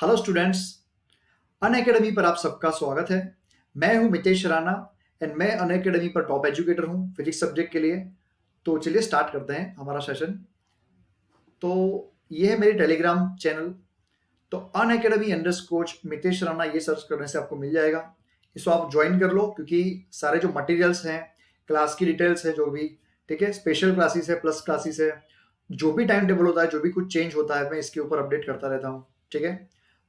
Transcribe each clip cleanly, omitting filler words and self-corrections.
Hello students, अन academy पर आप सबका स्वागत है। मैं हूं मितेश राणा एंड मैं अन अकेडमी पर टॉप एजुकेटर हूं फिजिक्स सब्जेक्ट के लिए। तो चलिए स्टार्ट करते हैं हमारा सेशन। तो ये है मेरी टेलीग्राम चैनल। तो Unacademy under coach Mitesh Rana ये सर्च करने से आपको मिल जाएगा। इसको आप ज्वाइन कर लो क्योंकि सारे जो मटेरियल्स हैं, क्लास की डिटेल्स है, जो भी ठीक है, स्पेशल क्लासेस है, प्लस क्लासेस है, जो भी टाइम टेबल होता है, जो भी कुछ चेंज होता है, मैं इसके ऊपर अपडेट करता रहता हूँ। ठीक है,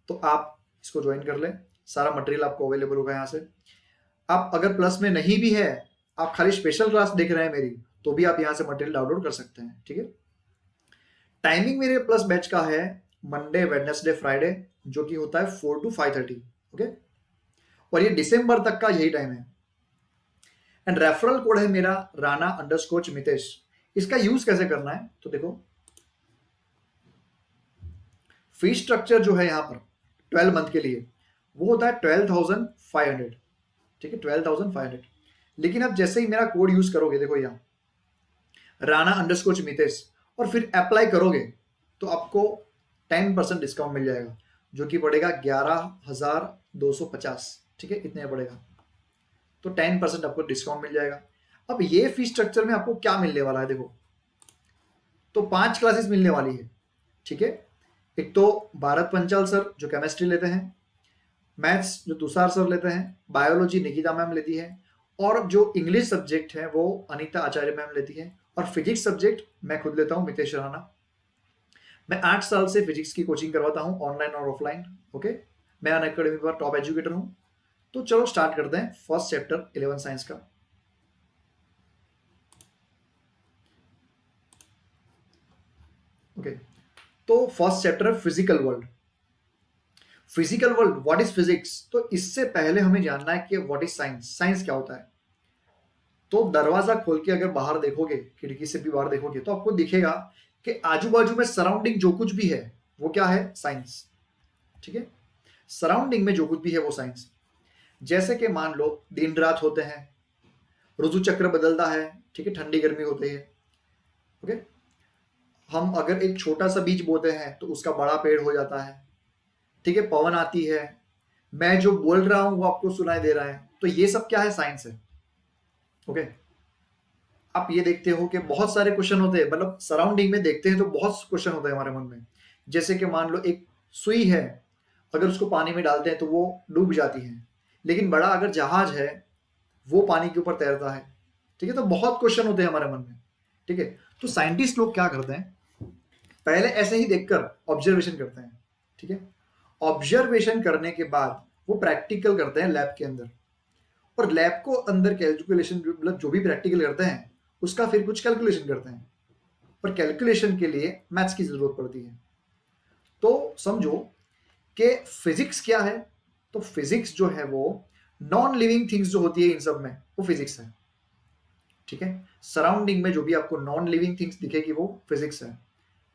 तो आप इसको ज्वाइन कर लें। सारा मटेरियल आपको अवेलेबल होगा यहाँ से। आप अगर प्लस में नहीं भी है, आप खाली स्पेशल क्लास देख रहे हैं मेरी, तो भी आप यहाँ से मटेरियल डाउनलोड कर सकते हैं। ठीक है, टाइमिंग मेरे प्लस बैच का है मंडे वेडनेसडे फ्राइडे, जो कि होता है 4 to 5:30। ओके, और ये दिसंबर तक का यही टाइम है। एंड रेफरल कोड है मेरा राणा अंडरस्कोच मितेश। इसका यूज कैसे करना है तो देखो, फी स्ट्रक्चर जो है यहाँ पर 12 मंथ के लिए वो होता है 12,500। ठीक है, 12,500। लेकिन अब जैसे ही मेरा कोड यूज करोगे, देखो यहाँ राणा अंडरस्कोच मितेश, और फिर अप्लाई करोगे तो आपको 10% डिस्काउंट मिल जाएगा, जो कि पड़ेगा 11,250। ठीक है, इतने पड़ेगा। तो 10% आपको डिस्काउंट मिल जाएगा। अब ये फी स्ट्रक्चर में आपको क्या मिलने वाला है देखो, तो 5 क्लासेस मिलने वाली है। ठीक है, एक तो भारत पंचाल सर जो केमिस्ट्री लेते हैं, मैथ्स जो तुषार सर लेते हैं, बायोलॉजी निकिता मैम लेती है, और जो इंग्लिश सब्जेक्ट है वो अनीता आचार्य मैम लेती है, और फिजिक्स सब्जेक्ट मैं खुद लेता हूँ, मितेश राणा। मैं 8 साल से फिजिक्स की कोचिंग करवाता हूँ, ऑनलाइन और ऑफलाइन। ओके, मैं अन अकेडमी पर टॉप एजुकेटर हूँ। तो चलो स्टार्ट करते हैं फर्स्ट चैप्टर 11 साइंस का। ओके, तो फर्स्ट चैप्टर है physical world. Physical world, what is physics. तो इससे पहले हमें जानना है कि व्हाट इज साइंस, साइंस क्या होता है। तो दरवाजा खोल के अगर बाहर देखोगे, खिड़की से भी बाहर देखोगे, तो आपको दिखेगा कि आजू बाजू में सराउंडिंग जो कुछ भी है वो क्या है, साइंस। ठीक है, सराउंडिंग में जो कुछ भी है वो साइंस। जैसे कि मान लो दिन रात होते हैं, ऋतु चक्र बदलता है, ठीक है, ठंडी गर्मी होती है। ओके, हम अगर एक छोटा सा बीज बोते हैं तो उसका बड़ा पेड़ हो जाता है। ठीक है, पवन आती है, मैं जो बोल रहा हूं वो आपको सुनाई दे रहा है। तो ये सब क्या है, साइंस है। ओके, आप ये देखते हो कि बहुत सारे क्वेश्चन होते हैं, मतलब सराउंडिंग में देखते हैं तो बहुत क्वेश्चन होते हैं हमारे मन में। जैसे कि मान लो एक सुई है, अगर उसको पानी में डालते हैं तो वो डूब जाती है, लेकिन बड़ा अगर जहाज है वो पानी के ऊपर तैरता है। ठीक है, तो बहुत क्वेश्चन होते हैं हमारे मन में। ठीक है, तो साइंटिस्ट लोग क्या करते हैं, पहले ऐसे ही देखकर ऑब्जर्वेशन करते हैं। ठीक है, ऑब्जर्वेशन करने के बाद वो प्रैक्टिकल करते हैं लैब के अंदर, और लैब को अंदर कैलकुलेशन, मतलब जो भी प्रैक्टिकल करते हैं उसका फिर कुछ कैलकुलेशन करते हैं, और कैलकुलेशन के लिए मैथ्स की जरूरत पड़ती है। तो समझो कि फिजिक्स क्या है। तो फिजिक्स जो है वो नॉन लिविंग थिंग्स जो होती है इन सब में, वो फिजिक्स है। ठीक है, सराउंडिंग में जो भी आपको नॉन लिविंग थिंग्स दिखेगी वो फिजिक्स है।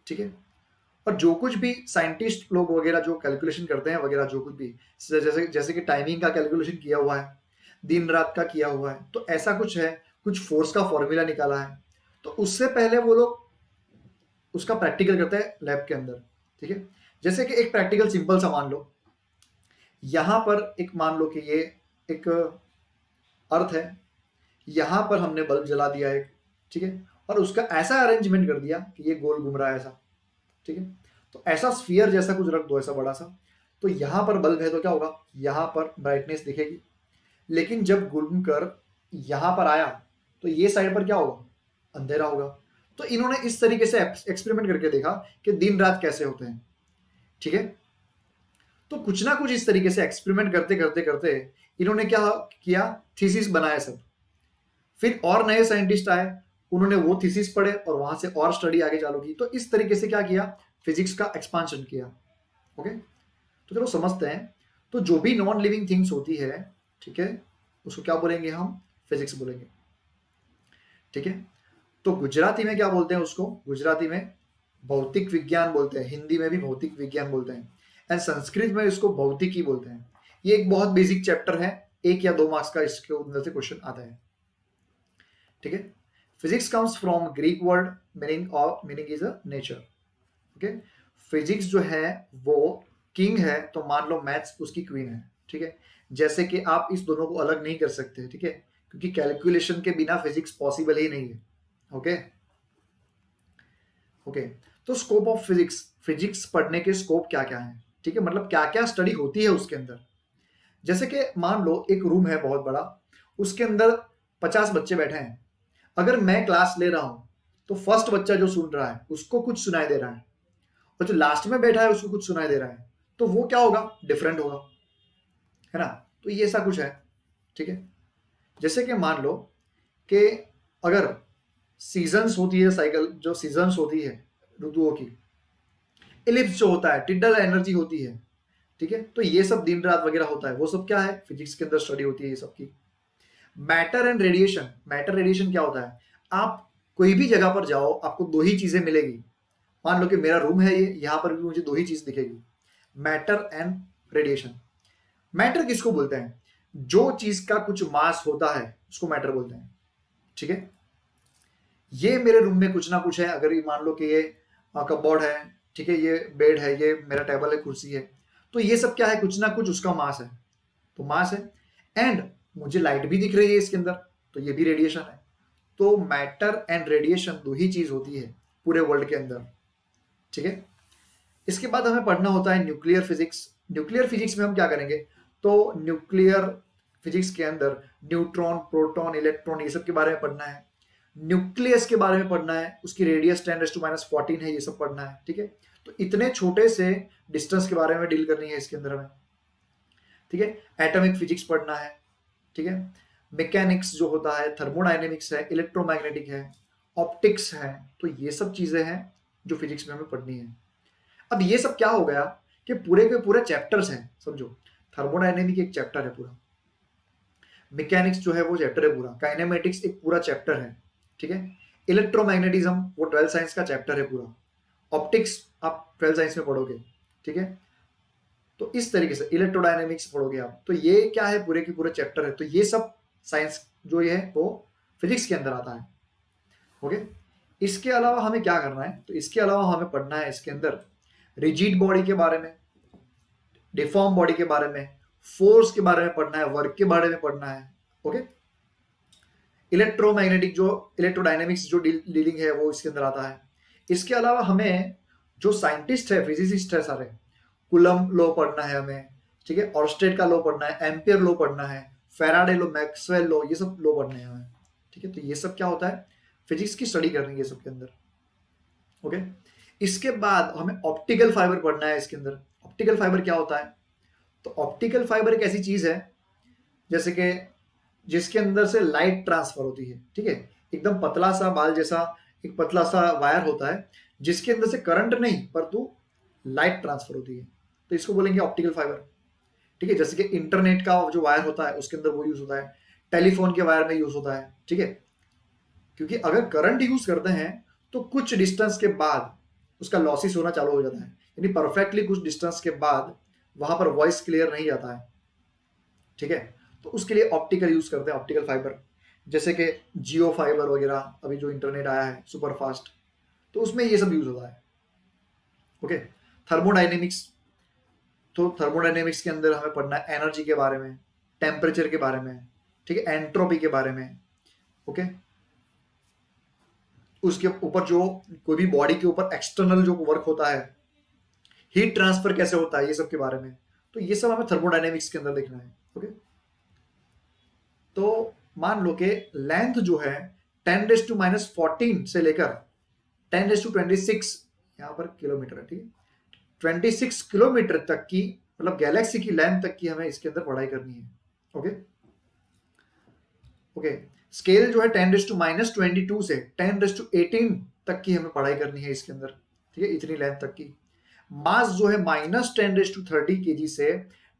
ठीक है, और जो कुछ भी साइंटिस्ट लोग वगैरह जो कैलकुलेशन करते हैं वगैरह, जो कुछ भी, जैसे जैसे कि टाइमिंग का कैलकुलेशन किया हुआ है, दिन रात का किया हुआ है, तो ऐसा कुछ है, कुछ फोर्स का फॉर्मूला निकाला है, तो उससे पहले वो लोग उसका प्रैक्टिकल करते हैं लैब के अंदर। ठीक है, जैसे कि एक प्रैक्टिकल सिंपल सा मान लो, यहां पर एक मान लो कि ये एक अर्थ है, यहां पर हमने बल्ब जला दिया एक। ठीक है, और उसका ऐसा अरेंजमेंट कर दिया कि ये गोल घूम रहा है ऐसा। ठीक है, तो ऐसा स्फीयर जैसा कुछ रख दो, ऐसा बड़ा सा। तो यहां पर बल्ब है तो क्या होगा, यहां पर ब्राइटनेस दिखेगी। लेकिन जब घूम कर यहां पर आया तो ये साइड पर क्या होगा, अंधेरा होगा। तो इन्होंने इस तरीके से एक्सपेरिमेंट करके देखा कि दिन रात कैसे होते हैं। ठीक है, तो कुछ ना कुछ इस तरीके से एक्सपेरिमेंट करते करते करते इन्होंने क्या किया, थीसिस बनाया सब। फिर और नए साइंटिस्ट आए, उन्होंने वो थीसिस पढ़े और वहां से और स्टडी आगे चालू की। तो इस तरीके से क्या किया, फिजिक्स का एक्सपांशन किया। ओके, तो चलो समझते हैं। तो जो भी नॉन लिविंग थिंग्स होती है, ठीक है, उसको क्या बोलेंगे हम, फिजिक्स बोलेंगे। ठीक है, तो गुजराती में क्या बोलते हैं उसको, गुजराती में भौतिक विज्ञान बोलते हैं, हिंदी में भी भौतिक विज्ञान बोलते हैं, एंड संस्कृत में इसको भौतिकी बोलते हैं। ये एक बहुत बेसिक चैप्टर है, 1 या 2 मार्क्स का इसके अंदर से क्वेश्चन आता है। ठीक है, physics comes from Greek word meaning, और meaning is a nature. Okay, physics जो है वो किंग है तो मान लो मैथ्स उसकी क्वीन है, ठीक है। जैसे कि आप इस दोनों को अलग नहीं कर सकते, ठीक है, क्योंकि कैलकुलेशन के बिना फिजिक्स पॉसिबल ही नहीं है। Okay okay. तो स्कोप ऑफ फिजिक्स, फिजिक्स पढ़ने के स्कोप क्या क्या है, ठीक है, मतलब क्या क्या स्टडी होती है उसके अंदर। जैसे कि मान लो एक रूम है बहुत बड़ा, उसके अंदर 50 बच्चे बैठे हैं। अगर मैं क्लास ले रहा हूं तो फर्स्ट बच्चा जो सुन रहा है उसको कुछ सुनाई दे रहा है, और जो लास्ट में बैठा है उसको कुछ सुनाई दे रहा है, तो वो क्या होगा, डिफरेंट होगा, है ना। तो ये ऐसा कुछ है, ठीक है। जैसे कि मान लो कि अगर सीजन्स होती है, साइकिल जो सीजन्स होती है ऋतुओं की, इलिप्स जो होता है, टिडल एनर्जी होती है, ठीक है, तो ये सब दिन रात वगैरह होता है, वो सब क्या है, फिजिक्स के अंदर स्टडी होती है ये सब की। Matter and radiation, matter radiation क्या होता है, आप कोई भी जगह पर जाओ आपको दो ही चीजें मिलेगी। मान लो कि मेरा रूम है ये, यहां पर भी मुझे दो ही चीज दिखेगी, मैटर एंड रेडिएशन। मैटर किसको बोलते हैं, जो चीज का कुछ मास होता है उसको मैटर बोलते हैं, ठीक है। ये मेरे रूम में कुछ ना कुछ है, अगर ये मान लो कि ये कपबोर्ड है, ठीक है, ये बेड है, ये मेरा टेबल है, कुर्सी है, तो ये सब क्या है, कुछ ना कुछ उसका मास है, तो मास है। एंड मुझे लाइट भी दिख रही है इसके अंदर, तो ये भी रेडिएशन है। तो मैटर एंड रेडिएशन दो ही चीज होती है पूरे वर्ल्ड के अंदर, ठीक है। इसके बाद हमें पढ़ना होता है न्यूक्लियर फिजिक्स। न्यूक्लियर फिजिक्स में हम क्या करेंगे, तो न्यूक्लियर फिजिक्स के अंदर न्यूट्रॉन, प्रोटॉन, इलेक्ट्रॉन, ये सब के बारे में पढ़ना है। न्यूक्लियस के बारे में पढ़ना है, उसकी रेडियस 10⁻⁻14 है, ये सब पढ़ना है, ठीक है। तो इतने छोटे से डिस्टेंस के बारे में डील करनी है इसके अंदर हमें, ठीक है। एटॉमिक फिजिक्स पढ़ना है, ठीक है। मैकेनिक्स जो होता है, थर्मोडायनेमिक्स है, इलेक्ट्रोमैग्नेटिक है, ऑप्टिक्स है, तो ये सब चीजें हैं जो फिजिक्स में हमें पढ़नी है। अब ये सब क्या हो गया कि पूरे के पूरे चैप्टर्स हैं, समझो। थर्मोडायनेमिक एक चैप्टर है पूरा, मैकेनिक्स जो है वो चैप्टर है पूरा, काइनेमेटिक्स एक पूरा चैप्टर है, ठीक है। इलेक्ट्रोमैग्नेटिज्म वो 12th साइंस का चैप्टर है पूरा। ऑप्टिक्स आप 12th साइंस में पढ़ोगे, ठीक है। तो इस तरीके से इलेक्ट्रोडायनेमिक्स पढ़ोगे आप, तो ये क्या है, पूरे की पूरे चैप्टर है। तो ये सब साइंस जो ये है वो फिजिक्स के अंदर आता है, ओके। इसके अलावा हमें क्या करना है, तो इसके अलावा हमें पढ़ना है इसके अंदर रिजिड बॉडी के बारे में, डिफॉर्म बॉडी के बारे में, फोर्स के बारे में पढ़ना है, वर्क के बारे में पढ़ना है, ओके। इलेक्ट्रोमैग्नेटिक जो इलेक्ट्रोडायनेमिक्स जो डीलिंग है वो इसके अंदर आता है। इसके अलावा हमें जो साइंटिस्ट है, फिजिसिस्ट है सारे, कुलम लॉ पढ़ना है हमें, ठीक है, ऑर्स्टेड का लॉ पढ़ना है, एम्पियर लॉ पढ़ना है, फैराडे लॉ, मैक्सवेल लॉ, ये सब लॉ पढ़ने हैं हमें, ठीक है। तो ये सब क्या होता है, फिजिक्स की स्टडी करनी है ये सब के अंदर, ओके। इसके बाद हमें ऑप्टिकल फाइबर पढ़ना है इसके अंदर। ऑप्टिकल फाइबर क्या होता है, तो ऑप्टिकल फाइबर एक ऐसी चीज है जैसे कि जिसके अंदर से लाइट ट्रांसफर होती है, ठीक है। एकदम पतला सा बाल जैसा एक पतला सा वायर होता है जिसके अंदर से करंट नहीं परंतु लाइट ट्रांसफर होती है, तो इसको बोलेंगे ऑप्टिकल फाइबर, ठीक है। जैसे कि इंटरनेट का जो वायर होता है उसके अंदर वो यूज होता है, टेलीफोन के वायर में यूज होता है, ठीक है। क्योंकि अगर करंट यूज करते हैं तो कुछ डिस्टेंस के बाद उसका लॉसेस होना चालू हो जाता है, यानी परफेक्टली कुछ डिस्टेंस के बाद वहां पर वॉइस क्लियर नहीं जाता है, ठीक है। तो उसके लिए ऑप्टिकल यूज करते हैं, ऑप्टिकल फाइबर, जैसे कि जियो फाइबर वगैरह, अभी जो इंटरनेट आया है सुपर फास्ट, तो उसमें ये सब यूज होता है, ओके। थर्मोडाइनेमिक्स, तो थर्मोडाइनेमिक्स के अंदर हमें पढ़ना है एनर्जी के बारे में, टेम्परेचर के बारे में, ठीक है, एंट्रोपी के बारे में, ओके। उसके ऊपर जो कोई भी बॉडी के ऊपर एक्सटर्नल जो वर्क होता है, हीट ट्रांसफर कैसे होता है, ये सब के बारे में, तो ये सब हमें थर्मोडाइनेमिक्स के अंदर देखना है, ओके। तो मान लो कि लेंथ जो है 10⁻⁻14 से लेकर 10⁻26 यहां पर किलोमीटर है, ठीक है, 26 किलोमीटर तक की, मतलब गैलेक्सी की लेंथ तक की हमें इसके अंदर पढ़ाई करनी है, ओके ओके। स्केल जो है 10⁻22 से 10⁻18 तक की हमें पढ़ाई करनी है इसके अंदर, ठीक है, इतनी लेंथ तक की। मास जो है -10⁻30 केजी से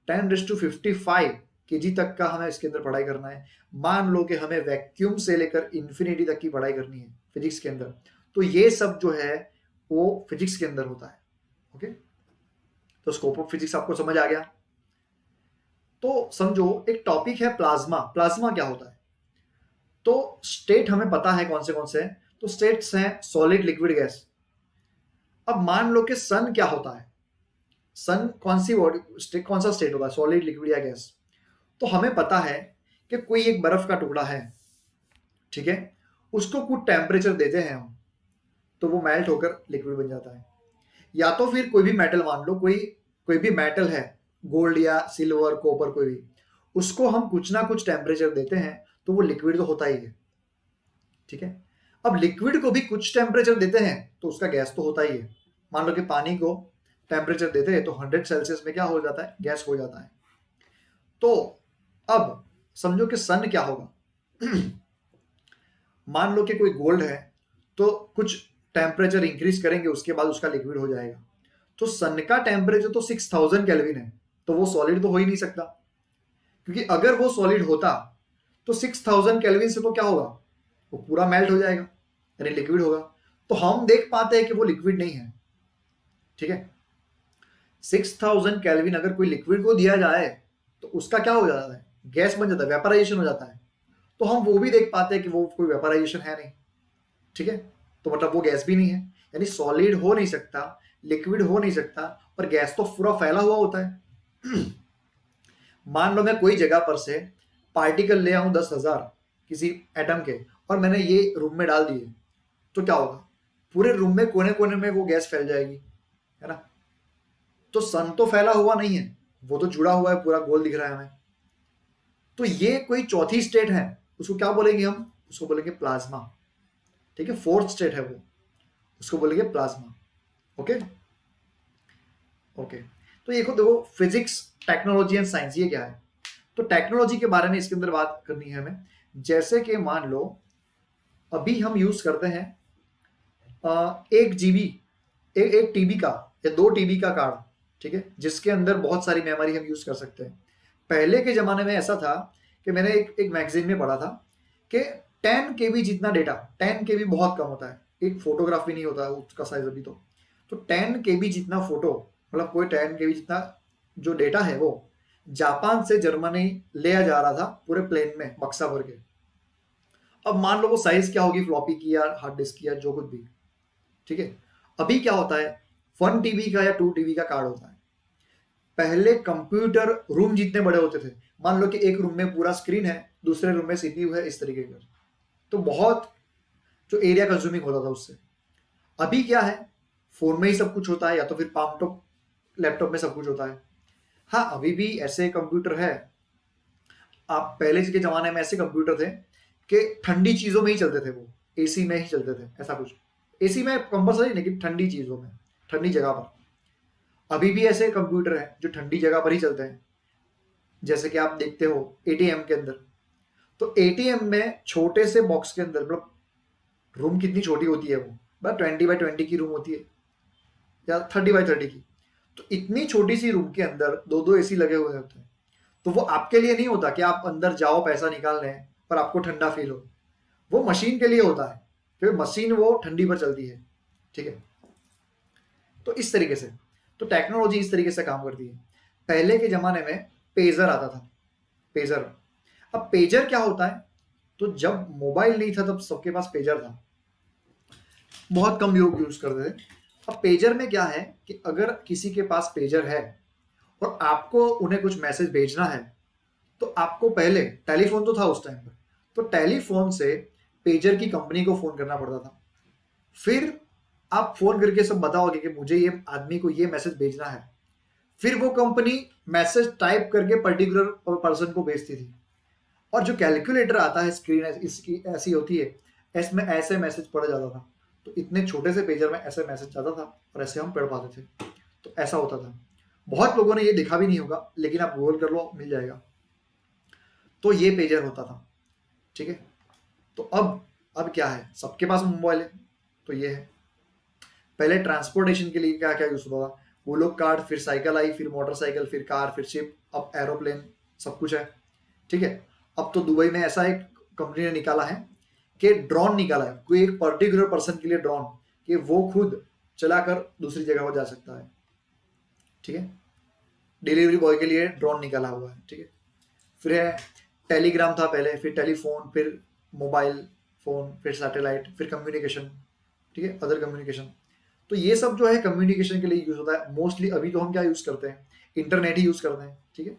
10⁻55 केजी तक का हमें इसके अंदर पढ़ाई करना है। मान लो कि हमें वैक्यूम से लेकर इन्फिनिटी तक की पढ़ाई करनी है फिजिक्स के अंदर, तो ये सब जो है वो फिजिक्स के अंदर होता है, ओके। तो स्कोप ऑफ फिजिक्स आपको समझ आ गया। तो समझो एक टॉपिक है प्लाज्मा। प्लाज्मा क्या होता है, तो स्टेट हमें पता है कौन से हैं, तो स्टेट्स हैं सॉलिड, लिक्विड, गैस। अब मान लो कि सन क्या होता है, सन कौन सा स्टेट होता है, सॉलिड, लिक्विड या गैस? तो हमें पता है कि कोई एक बर्फ का टुकड़ा है, ठीक है, उसको कुछ टेम्परेचर देते हैं हम, तो वो मेल्ट होकर लिक्विड बन जाता है। या तो फिर कोई भी मेटल मान लो, कोई कोई भी मेटल है, गोल्ड या सिल्वर, कॉपर, कोई भी, उसको हम कुछ ना कुछ टेम्परेचर देते हैं तो वो लिक्विड तो होता ही है, ठीक है। अब लिक्विड को भी कुछ टेम्परेचर देते हैं तो उसका गैस तो होता ही है। मान लो कि पानी को टेम्परेचर देते हैं तो 100 सेल्सियस में क्या हो जाता है, गैस हो जाता है। तो अब समझो कि सन क्या होगा। मान लो कि कोई गोल्ड है, तो कुछ टेम्परेचर इंक्रीज करेंगे उसके बाद उसका लिक्विड हो जाएगा। तो सन का टेम्परेचर तो 6000 केल्विन है, तो वो सॉलिड तो हो ही नहीं सकता, क्योंकि अगर वो सॉलिड होता तो 6000 केल्विन से तो क्या होगा, वो पूरा मेल्ट हो जाएगा, यानी लिक्विड होगा। तो हम देख पाते हैं कि वो लिक्विड नहीं है, ठीक है। 6000 केल्विन अगर कोई लिक्विड को दिया जाए तो उसका क्या हो जाता है, गैस बन जाता है, वेपराइजेशन हो जाता है। तो हम वो भी देख पाते हैं कि वो कोई वेपराइजेशन है नहीं, ठीक है। तो मतलब वो गैस भी नहीं है, यानी सॉलिड हो नहीं सकता, लिक्विड हो नहीं सकता, और गैस तो पूरा फैला हुआ होता है। मान लो मैं कोई जगह पर से पार्टिकल ले आऊं 10,000 किसी एटम के, और मैंने ये रूम में डाल दिए, तो क्या होगा, पूरे रूम में कोने कोने में वो गैस फैल जाएगी, है ना। तो सन तो फैला हुआ नहीं है, वो तो जुड़ा हुआ है, पूरा गोल दिख रहा है हमें। तो ये कोई चौथी स्टेट है, उसको क्या बोलेंगे हम, उसको बोलेंगे प्लाज्मा, ठीक है। फोर्थ स्टेट है वो, उसको बोलेंगे प्लाज्मा। Okay okay. तो ये देखो, फिजिक्स, टेक्नोलॉजी एंड साइंस, ये क्या है। तो टेक्नोलॉजी के बारे में इसके अंदर बात करनी है हमें। जैसे कि मान लो अभी हम यूज करते हैं 1 GB, एक टीबी का या 2 TB का कार्ड, ठीक है, जिसके अंदर बहुत सारी मेमोरी हम यूज कर सकते हैं। पहले के जमाने में ऐसा था कि मैंने एक मैगजीन में पढ़ा था कि 10 KB जितना डेटा, 10 KB बहुत कम होता है, एक फोटोग्राफ भी नहीं होता है उसका साइज अभी। तो 10 KB जितना फोटो, मतलब कोई 10 KB जितना जो डेटा है वो जापान से जर्मनी ले जा रहा था पूरे प्लेन में बक्सा भर के। अब मान लो वो साइज क्या होगी, फ्लॉपी की या हार्ड डिस्क की या जो कुछ भी, ठीक है। अभी क्या होता है, 1 TB का या 2 TB का कार्ड होता है। पहले कंप्यूटर रूम जितने बड़े होते थे, मान लो कि एक रूम में पूरा स्क्रीन है, दूसरे रूम में सीपीयू है, इस तरीके का, तो बहुत जो एरिया कंज्यूमिंग होता था उससे। अभी क्या है, फोन में ही सब कुछ होता है, या तो फिर पाम टॉप लैपटॉप में सब कुछ होता है। हाँ, अभी भी ऐसे कंप्यूटर है, आप पहले के जमाने में ऐसे कंप्यूटर थे कि ठंडी चीजों में ही चलते थे, वो एसी में ही चलते थे, ऐसा कुछ, एसी में कंपल्सरी, लेकिन ठंडी चीजों में, ठंडी जगह पर। अभी भी ऐसे कंप्यूटर हैं जो ठंडी जगह पर ही चलते हैं, जैसे कि आप देखते हो एटीएम के अंदर। तो एटीएम में छोटे से बॉक्स के अंदर, मतलब रूम कितनी छोटी होती है, वो मतलब 20x20 की रूम होती है, या 30x30 की। तो इतनी छोटी सी रूम के अंदर दो दो एसी लगे हुए होते हैं। तो वो आपके लिए नहीं होता कि आप अंदर जाओ पैसा निकालने पर आपको ठंडा फील हो, वो मशीन के लिए होता है, क्योंकि मशीन वो ठंडी पर चलती है, ठीक है। तो इस तरीके से, तो टेक्नोलॉजी इस तरीके से काम करती है। पहले के जमाने में पेजर आता था, पेजर। अब पेजर क्या होता है, तो जब मोबाइल नहीं था तब सबके पास पेजर था, बहुत कम लोग यूज करते थे। अब पेजर में क्या है कि अगर किसी के पास पेजर है और आपको उन्हें कुछ मैसेज भेजना है, तो आपको पहले, टेलीफोन तो था उस टाइम पर, तो टेलीफोन से पेजर की कंपनी को फोन करना पड़ता था। फिर आप फोन करके सब बताओगे कि मुझे ये आदमी को ये मैसेज भेजना है, फिर वो कंपनी मैसेज टाइप करके पर्टिकुलर पर्सन को भेजती थी। और जो कैलकुलेटर आता है, स्क्रीन इसकी ऐसी होती है, इसमें ऐसे मैसेज पढ़ा जाता था। तो इतने छोटे से पेजर में ऐसे मैसेज जाता था और ऐसे हम पढ़ पाते थे। तो ऐसा होता था। बहुत लोगों ने ये देखा भी नहीं होगा, लेकिन आप गूगल कर लो, मिल जाएगा। तो ये पेजर होता था, ठीक है। तो अब क्या है, सबके पास मोबाइल है, तो ये है। पहले ट्रांसपोर्टेशन के लिए क्या क्या यूज होता था, वो लोग कार्ड, फिर साइकिल आई, फिर मोटरसाइकिल, फिर कार, फिर शिप, अब एरोप्लेन, सब कुछ है, ठीक है। अब तो दुबई में ऐसा एक कंपनी ने निकाला है कि ड्रोन निकाला है, कोई एक पर्टिकुलर पर्सन के लिए ड्रोन, कि वो खुद चलाकर दूसरी जगह पर जा सकता है, ठीक है। डिलीवरी बॉय के लिए ड्रोन निकाला हुआ है, ठीक है। फिर है टेलीग्राम था पहले, फिर टेलीफोन, फिर मोबाइल फोन, फिर सैटेलाइट, फिर कम्युनिकेशन, ठीक है, अदर कम्युनिकेशन। तो ये सब जो है कम्युनिकेशन के लिए यूज होता है मोस्टली। अभी तो हम क्या यूज करते हैं, इंटरनेट ही यूज करते हैं, ठीक है।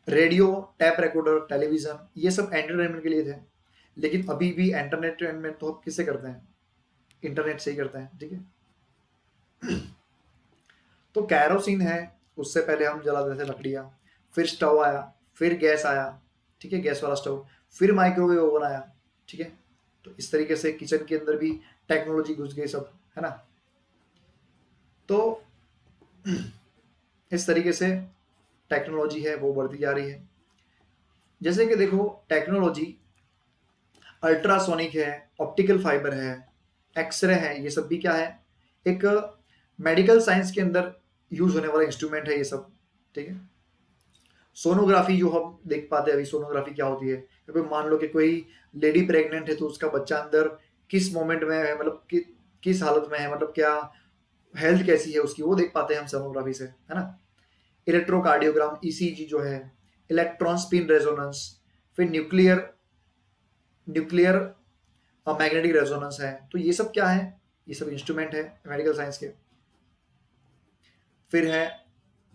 रेडियो, टैप रिकॉर्डर, टेलीविजन, ये सब एंटरटेनमेंट के लिए थे, लेकिन अभी भी एंटरटेनमेंट तो किससे करते हैं, इंटरनेट से ही करते हैं, ठीक है। तो कैरोसिन है, उससे पहले हम जलाते थे लकड़ियाँ, फिर स्टव आया, फिर गैस आया, ठीक है, गैस वाला स्टव, फिर माइक्रोवेव ओवन आया, ठीक है। तो इस तरीके से किचन के अंदर भी टेक्नोलॉजी घुस गई सब, है ना। तो इस तरीके से टेक्नोलॉजी है वो बढ़ती जा रही है। जैसे कि देखो टेक्नोलॉजी अल्ट्रासोनिक है, ऑप्टिकल फाइबर है, एक्सरे है, ये सब भी क्या है, एक मेडिकल साइंस के अंदर यूज होने वाला इंस्ट्रूमेंट है ये सब, ठीक है। सोनोग्राफी जो हम देख पाते हैं अभी, सोनोग्राफी क्या होती है, क्योंकि मान लो कि कोई लेडी प्रेग्नेंट है तो उसका बच्चा अंदर किस मोमेंट में है, मतलब किस हालत में है, मतलब क्या हेल्थ कैसी है उसकी, वो देख पाते हैं हम सोनोग्राफी से, है ना। इलेक्ट्रोकार्डियोग्राम, ईसीजी जो है, इलेक्ट्रॉन स्पिन रेजोनेंस, फिर न्यूक्लियर न्यूक्लियर मैग्नेटिक रेजोनेंस है। तो ये सब क्या है, ये सब इंस्ट्रूमेंट है मेडिकल साइंस के। फिर है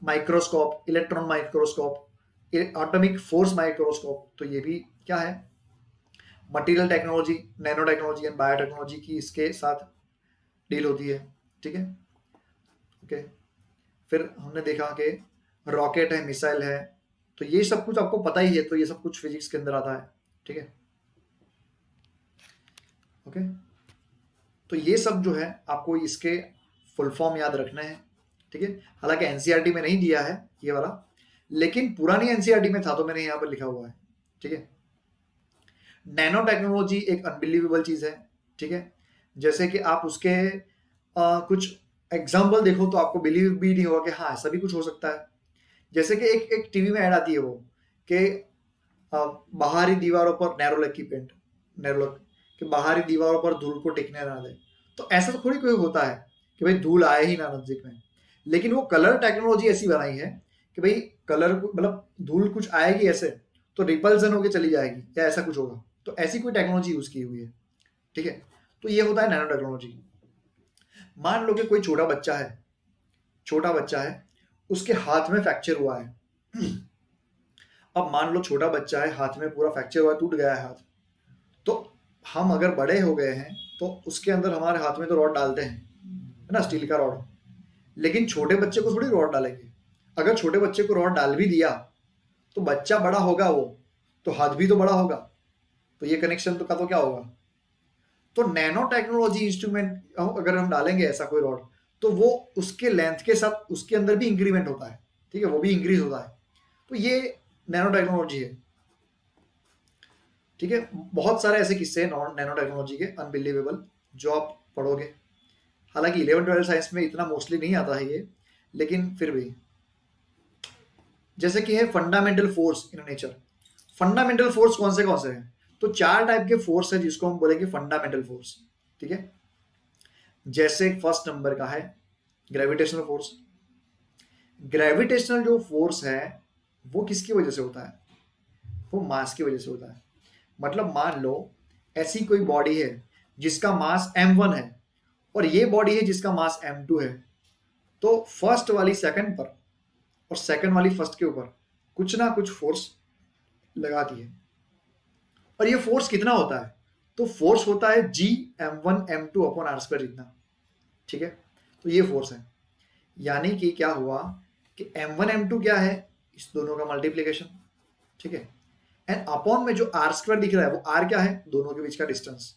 microscope, electron microscope, atomic force microscope, तो ये भी क्या है, material technology, nano technology and biotechnology की इसके साथ डील होती है, ठीक है। ओके, फिर हमने देखा कि रॉकेट है, मिसाइल है, तो ये सब कुछ आपको पता ही है, तो ये सब कुछ फिजिक्स के अंदर आता है, ठीक है। ओके, तो ये सब जो है आपको इसके फुल फॉर्म याद रखना है, ठीक है। हालांकि एनसीईआरटी में नहीं दिया है ये वाला, लेकिन पुरानी एनसीईआरटी में था, तो मैंने यहाँ पर लिखा हुआ है, ठीक है। नैनो टेक्नोलॉजी एक अनबिलीवेबल चीज है, ठीक है। जैसे कि आप उसके कुछ एग्जाम्पल देखो तो आपको बिलीव भी नहीं होगा कि हाँ ऐसा भी कुछ हो सकता है। जैसे कि एक एक टीवी में ऐड आती है वो कि बाहरी दीवारों पर नैरोलैक की पेंट, नैरोलैक कि बाहरी दीवारों पर धूल को टिकने ना दे। तो ऐसा तो थोड़ी कोई होता है कि भाई धूल आए ही ना नजदीक में, लेकिन वो कलर टेक्नोलॉजी ऐसी बनाई है कि भाई कलर मतलब धूल कुछ आएगी ऐसे तो रिपल्सन होके चली जाएगी या ऐसा कुछ होगा, तो ऐसी कोई टेक्नोलॉजी यूज की हुई है, ठीक है। तो ये होता है नैनो टेक्नोलॉजी। मान लो कि कोई छोटा बच्चा है, छोटा बच्चा है, उसके हाथ में फ्रैक्चर हुआ है। अब मान लो छोटा बच्चा है, हाथ में पूरा फ्रैक्चर हुआ है, टूट गया है हाथ, तो हम अगर बड़े हो गए हैं तो उसके अंदर हमारे हाथ में तो रॉड डालते हैं, है ना, स्टील का रॉड। लेकिन छोटे बच्चे को थोड़ी रॉड डालेंगे। अगर छोटे बच्चे को रॉड डाल भी दिया तो बच्चा बड़ा होगा वो, तो हाथ भी तो बड़ा होगा, तो ये कनेक्शन तो का तो क्या होगा। तो नैनो टेक्नोलॉजी इंस्ट्रूमेंट अगर हम डालेंगे ऐसा कोई रॉड, तो वो उसके लेंथ के साथ उसके अंदर भी इंक्रीमेंट होता है, ठीक है, वो भी इंक्रीज होता है। तो ये नैनो टेक्नोलॉजी है, ठीक है। बहुत सारे ऐसे किस्से हैं नैनो टेक्नोलॉजी के अनबिलीवेबल जो आप पढ़ोगे। हालांकि 11-12 साइंस में इतना मोस्टली नहीं आता है ये, लेकिन फिर भी। जैसे कि है fundamental force in nature. Fundamental force कौन से हैं, तो 4 टाइप के फोर्स है जिसको हम बोलेंगे फंडामेंटल फोर्स, ठीक है। जैसे फर्स्ट नंबर का है ग्रेविटेशनल फोर्स। ग्रेविटेशनल जो फोर्स है वो किसकी वजह से होता है, वो मास की वजह से होता है। मतलब मान लो ऐसी कोई बॉडी है जिसका मास m1 है और ये बॉडी है जिसका मास m2 है, तो फर्स्ट वाली सेकंड पर और सेकंड वाली फर्स्ट के ऊपर कुछ ना कुछ फोर्स लगाती है। और ये फोर्स कितना होता है, तो फोर्स होता है G m1 m2 upon r square जितना, ठीक है। तो ये फोर्स है, यानी कि क्या हुआ कि m1 m2 क्या है, इस दोनों का मल्टीप्लीकेशन, ठीक है। एंड अपॉन में जो r स्क्वायर दिख रहा है वो r क्या है, दोनों के बीच का डिस्टेंस,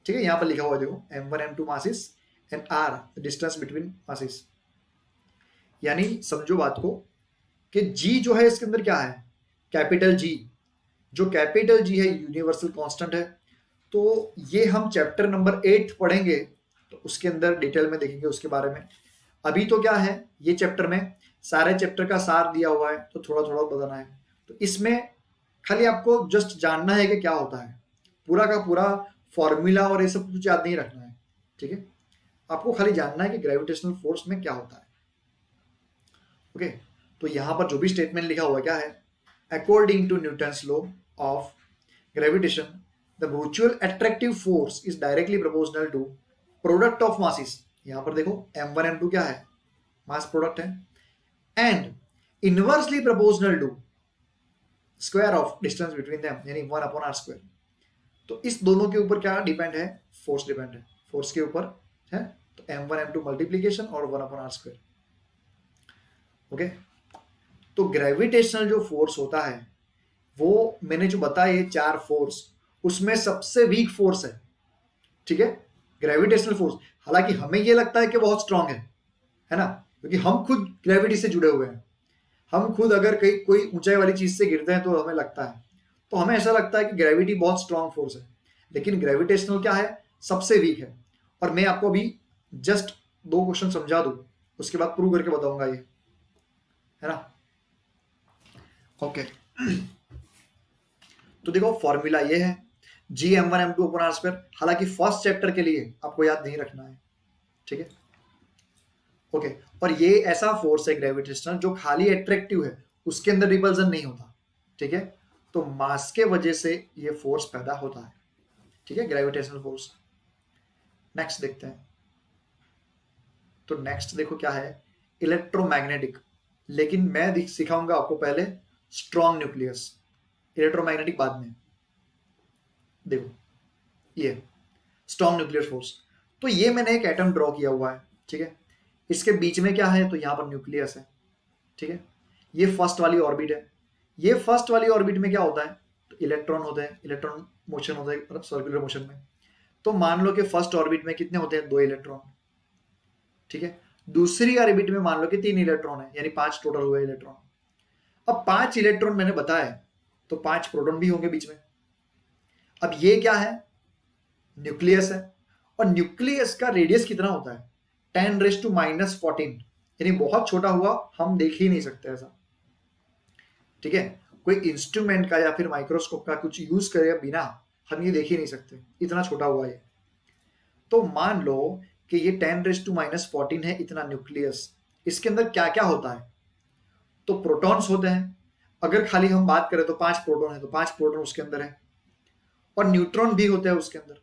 ठीक है। यहां पर लिखा हुआ है देखो m1 m2 masses and r distance between masses. यानी समझो बात को कि g जो है इसके अंदर क्या है, कैपिटल G। जो कैपिटल G है यूनिवर्सल कांस्टेंट है। तो ये हम चैप्टर नंबर 8 पढ़ेंगे तो उसके अंदर डिटेल में देखेंगे उसके बारे में। अभी तो क्या है, ये चैप्टर में सारे चैप्टर का सार दिया हुआ है, तो थोड़ा थोड़ा बताना है। तो इसमें खाली आपको जस्ट जानना है कि क्या होता है, पूरा का पूरा फॉर्मूला और ये सब कुछ याद नहीं रखना है, ठीक है। आपको खाली जानना है कि ग्रेविटेशनल फोर्स में क्या होता है, ओके। तो यहां पर जो भी स्टेटमेंट लिखा हुआ क्या है, according to Newton's law of gravitation, the mutual attractive force is directly proportional to product of masses, यहां पर देखो m1 m2 क्या है, मास प्रोडक्ट है, and inversely proportional to square of distance between them, यानी 1/r²। तो इस दोनों के ऊपर क्या डिपेंड है, फोर्स डिपेंड है, फोर्स के ऊपर है। तो m1 m2 मल्टीप्लीकेशन और 1/r²। ओके, तो ग्रेविटेशनल जो फोर्स होता है वो मैंने जो बताया ये 4 फोर्स, उसमें सबसे वीक फोर्स है, ठीक है, ग्रेविटेशनल फोर्स। हालांकि हमें ये लगता है कि बहुत स्ट्रांग है ना, क्योंकि हम खुद ग्रेविटी से जुड़े हुए हैं। हम खुद अगर कहीं कोई ऊंचाई वाली चीज से गिरते हैं तो हमें लगता है, तो हमें ऐसा लगता है कि ग्रेविटी बहुत स्ट्रांग फोर्स है, लेकिन ग्रेविटेशनल क्या है, सबसे वीक है। और मैं आपको अभी जस्ट 2 क्वेश्चन समझा दूं, उसके बाद प्रूव करके बताऊंगा ये, है ना। ओके, तो देखो फॉर्मूला ये है G m1 m2/r²। हालांकि फर्स्ट चैप्टर के लिए आपको याद नहीं रखना है, ठीक है। ओके, और ये ऐसा फोर्स है ग्रेविटेशनल जो खाली एट्रैक्टिव है, उसके अंदर रिपल्जन नहीं होता, ठीक है। तो मास के वजह से ये फोर्स पैदा होता है, ठीक है, ग्रेविटेशनल फोर्स। नेक्स्ट देखते हैं। तो नेक्स्ट देखो क्या है, इलेक्ट्रोमैग्नेटिक। लेकिन मैं सिखाऊंगा आपको पहले स्ट्रॉन्ग न्यूक्लियस, इलेक्ट्रोमैग्नेटिक बाद में। देखो ये स्ट्रॉन्ग न्यूक्लियर फोर्स, तो ये मैंने एक एटम ड्रॉ किया हुआ है, ठीक है। इसके बीच में क्या है, तो यहां पर न्यूक्लियस है, ठीक है। ये फर्स्ट वाली ऑर्बिट है। ये फर्स्ट वाली ऑर्बिट में क्या होता है, तो इलेक्ट्रॉन होते हैं, इलेक्ट्रॉन मोशन होता है सर्कुलर मोशन में। तो मान लो कि फर्स्ट ऑर्बिट में कितने होते हैं, 2 इलेक्ट्रॉन, ठीक है। दूसरी ऑर्बिट में मान लो कि 3 इलेक्ट्रॉन है, यानी 5 टोटल हुए इलेक्ट्रॉन। अब 5 इलेक्ट्रॉन मैंने बताया, तो 5 प्रोटॉन भी होंगे बीच में। अब ये क्या है, न्यूक्लियस है, और न्यूक्लियस का रेडियस कितना होता है, 10⁻⁻14, यानी बहुत छोटा हुआ, हम देख ही नहीं सकते ऐसा, ठीक है। कोई इंस्ट्रूमेंट का या फिर माइक्रोस्कोप का कुछ यूज करे बिना हम ये देख ही नहीं सकते, इतना छोटा हुआ ये। तो मान लो कि ये 10⁻14 है, इतना न्यूक्लियस, इसके अंदर क्या क्या होता है, तो प्रोटॉन्स होते हैं। अगर खाली हम बात करें तो 5 प्रोटॉन है, तो 5 प्रोटॉन उसके अंदर है, और न्यूट्रॉन भी होते हैं उसके अंदर।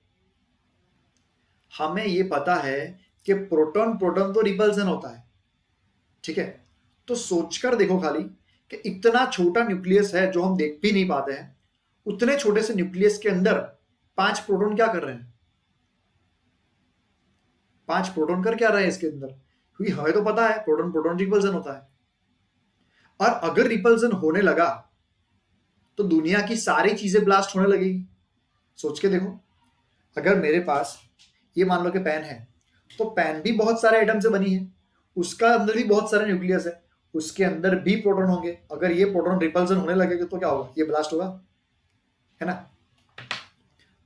हमें ये पता है कि प्रोटॉन प्रोटॉन तो रिपल्सन होता है, ठीक है। तो सोचकर देखो खाली कि इतना छोटा न्यूक्लियस है जो हम देख भी नहीं पाते हैं, उतने छोटे से न्यूक्लियस के अंदर 5 प्रोटॉन क्या कर रहे हैं, 5 प्रोटॉन कर क्या रहे हैं इसके अंदर, क्योंकि हमें तो पता है प्रोटॉन प्रोटॉन रिपल्सन होता है। और अगर रिपल्सन होने लगा तो दुनिया की सारी चीजें ब्लास्ट होने लगेगी। सोच के देखो, अगर मेरे पास ये मान लो कि पेन है, तो पेन भी बहुत सारे एटम से बनी है, उसका अंदर भी बहुत सारे न्यूक्लियस है, उसके अंदर भी प्रोटॉन होंगे। अगर ये प्रोटॉन रिपल्सन होने लगेगा तो क्या होगा, ये ब्लास्ट होगा, है ना।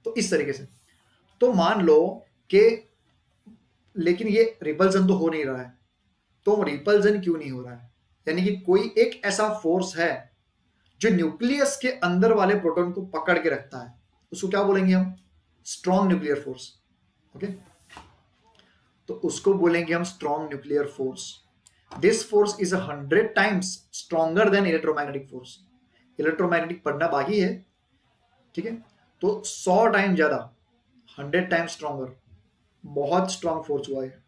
तो इस तरीके से, तो मान लो कि, लेकिन ये रिपल्सन तो हो नहीं रहा है, तो रिपल्सन क्यों नहीं हो रहा है, यानी कि कोई एक ऐसा फोर्स है जो न्यूक्लियस के अंदर वाले प्रोटॉन को पकड़ के रखता है, उसको क्या बोलेंगे हम, स्ट्रॉन्ग न्यूक्लियर फोर्स। ओके, तो उसको बोलेंगे हम strong nuclear force. This force is 100 times stronger than electromagnetic force. Electromagnetic पढ़ना बाकी है, ठीक है, तो 100 टाइम ज्यादा, 100 टाइम स्ट्रॉन्गर, बहुत स्ट्रॉन्ग फोर्स हुआ है।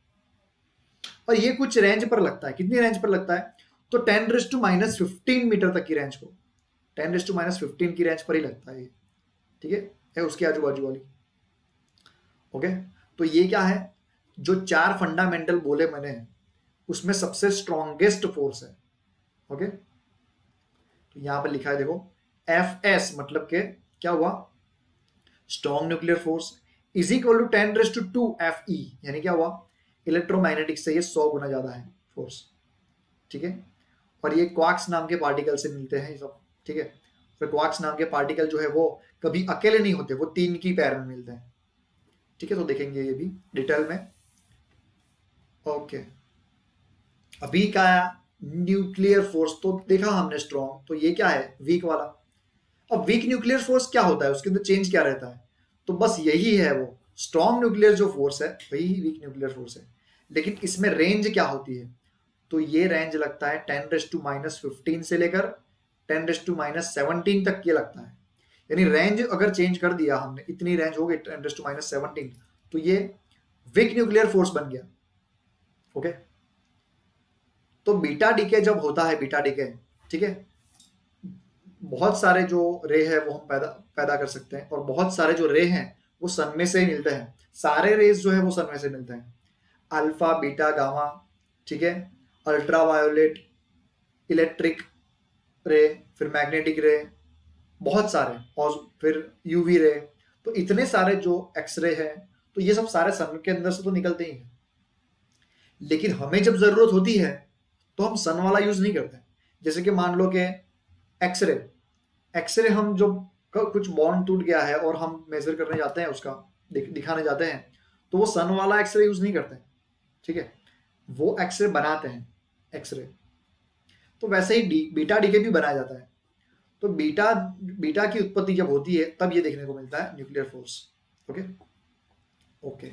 और ये कुछ रेंज पर लगता है, कितनी रेंज पर लगता है, तो 10⁻15 मीटर तक की रेंज को, 10⁻15 की रेंज पर ही लगता है ये, ठीक है उसके आजू बाजू वाली। ओके, तो ये क्या है, जो 4 फंडामेंटल बोले मैंने, उसमें सबसे स्ट्रॉन्गेस्ट फोर्स है। ओके, तो यहां पर लिखा है देखो, Fs मतलब के क्या हुआ, strong nuclear force is equal to 10⁻2 Fe, यानी क्या हुआ, इलेक्ट्रोमैग्नेटिक से ये 100 गुना ज्यादा है फोर्स, ठीक है। और ये क्वार्क्स नाम के पार्टिकल से मिलते हैं ये सब, ठीक है। और क्वार्क्स नाम के पार्टिकल जो है वो कभी अकेले नहीं होते, वो 3 की पैर में मिलते हैं, ठीक है। तो देखेंगे ये भी डिटेल में। ओके, अभी का न्यूक्लियर फोर्स तो देखा हमने स्ट्रॉन्ग, तो ये क्या है, वीक वाला। अब वीक न्यूक्लियर फोर्स क्या होता है, उसके अंदर चेंज क्या रहता है, तो बस यही है, वो स्ट्रॉन्ग न्यूक्लियर जो फोर्स है वही वीक न्यूक्लियर फोर्स है। लेकिन इसमें रेंज क्या होती है, तो ये रेंज लगता है 10⁻15 से लेकर 10⁻17 तक ये लगता है। यानी रेंज अगर चेंज कर दिया हमने, इतनी रेंज हो गई 10⁻17, तो ये वीक न्यूक्लियर फोर्स बन गया। ओके, तो बीटा डीके जब होता है, बीटा डीके, ठीक है, बहुत सारे जो रे है वो हम पैदा पैदा कर सकते हैं, और बहुत सारे जो रे हैं वो सन में से ही मिलते हैं। सारे रेज जो है वो सन में से मिलते हैं, अल्फा बीटा गामा, ठीक है, अल्ट्रा वायोलेट, इलेक्ट्रिक रे, फिर मैग्नेटिक रे, बहुत सारे, और फिर यूवी रे। तो इतने सारे जो एक्सरे है, तो ये सब सारे सन के अंदर से तो निकलते ही हैं, लेकिन हमें जब जरूरत होती है तो हम सन वाला यूज नहीं करते। जैसे कि मान लो कि एक्सरे, एक्सरे हम जब कुछ बॉन्ड टूट गया है और हम मेजर करने जाते हैं, उसका दिखाने जाते हैं, तो वो सन वाला एक्सरे यूज नहीं करते, ठीक है, वो एक्सरे बनाते हैं एक्सरे। तो वैसे ही बीटा डीके भी बनाया जाता है। तो बीटा बीटा की उत्पत्ति जब होती है तब ये देखने को मिलता है न्यूक्लियर फोर्स। ओके ओके,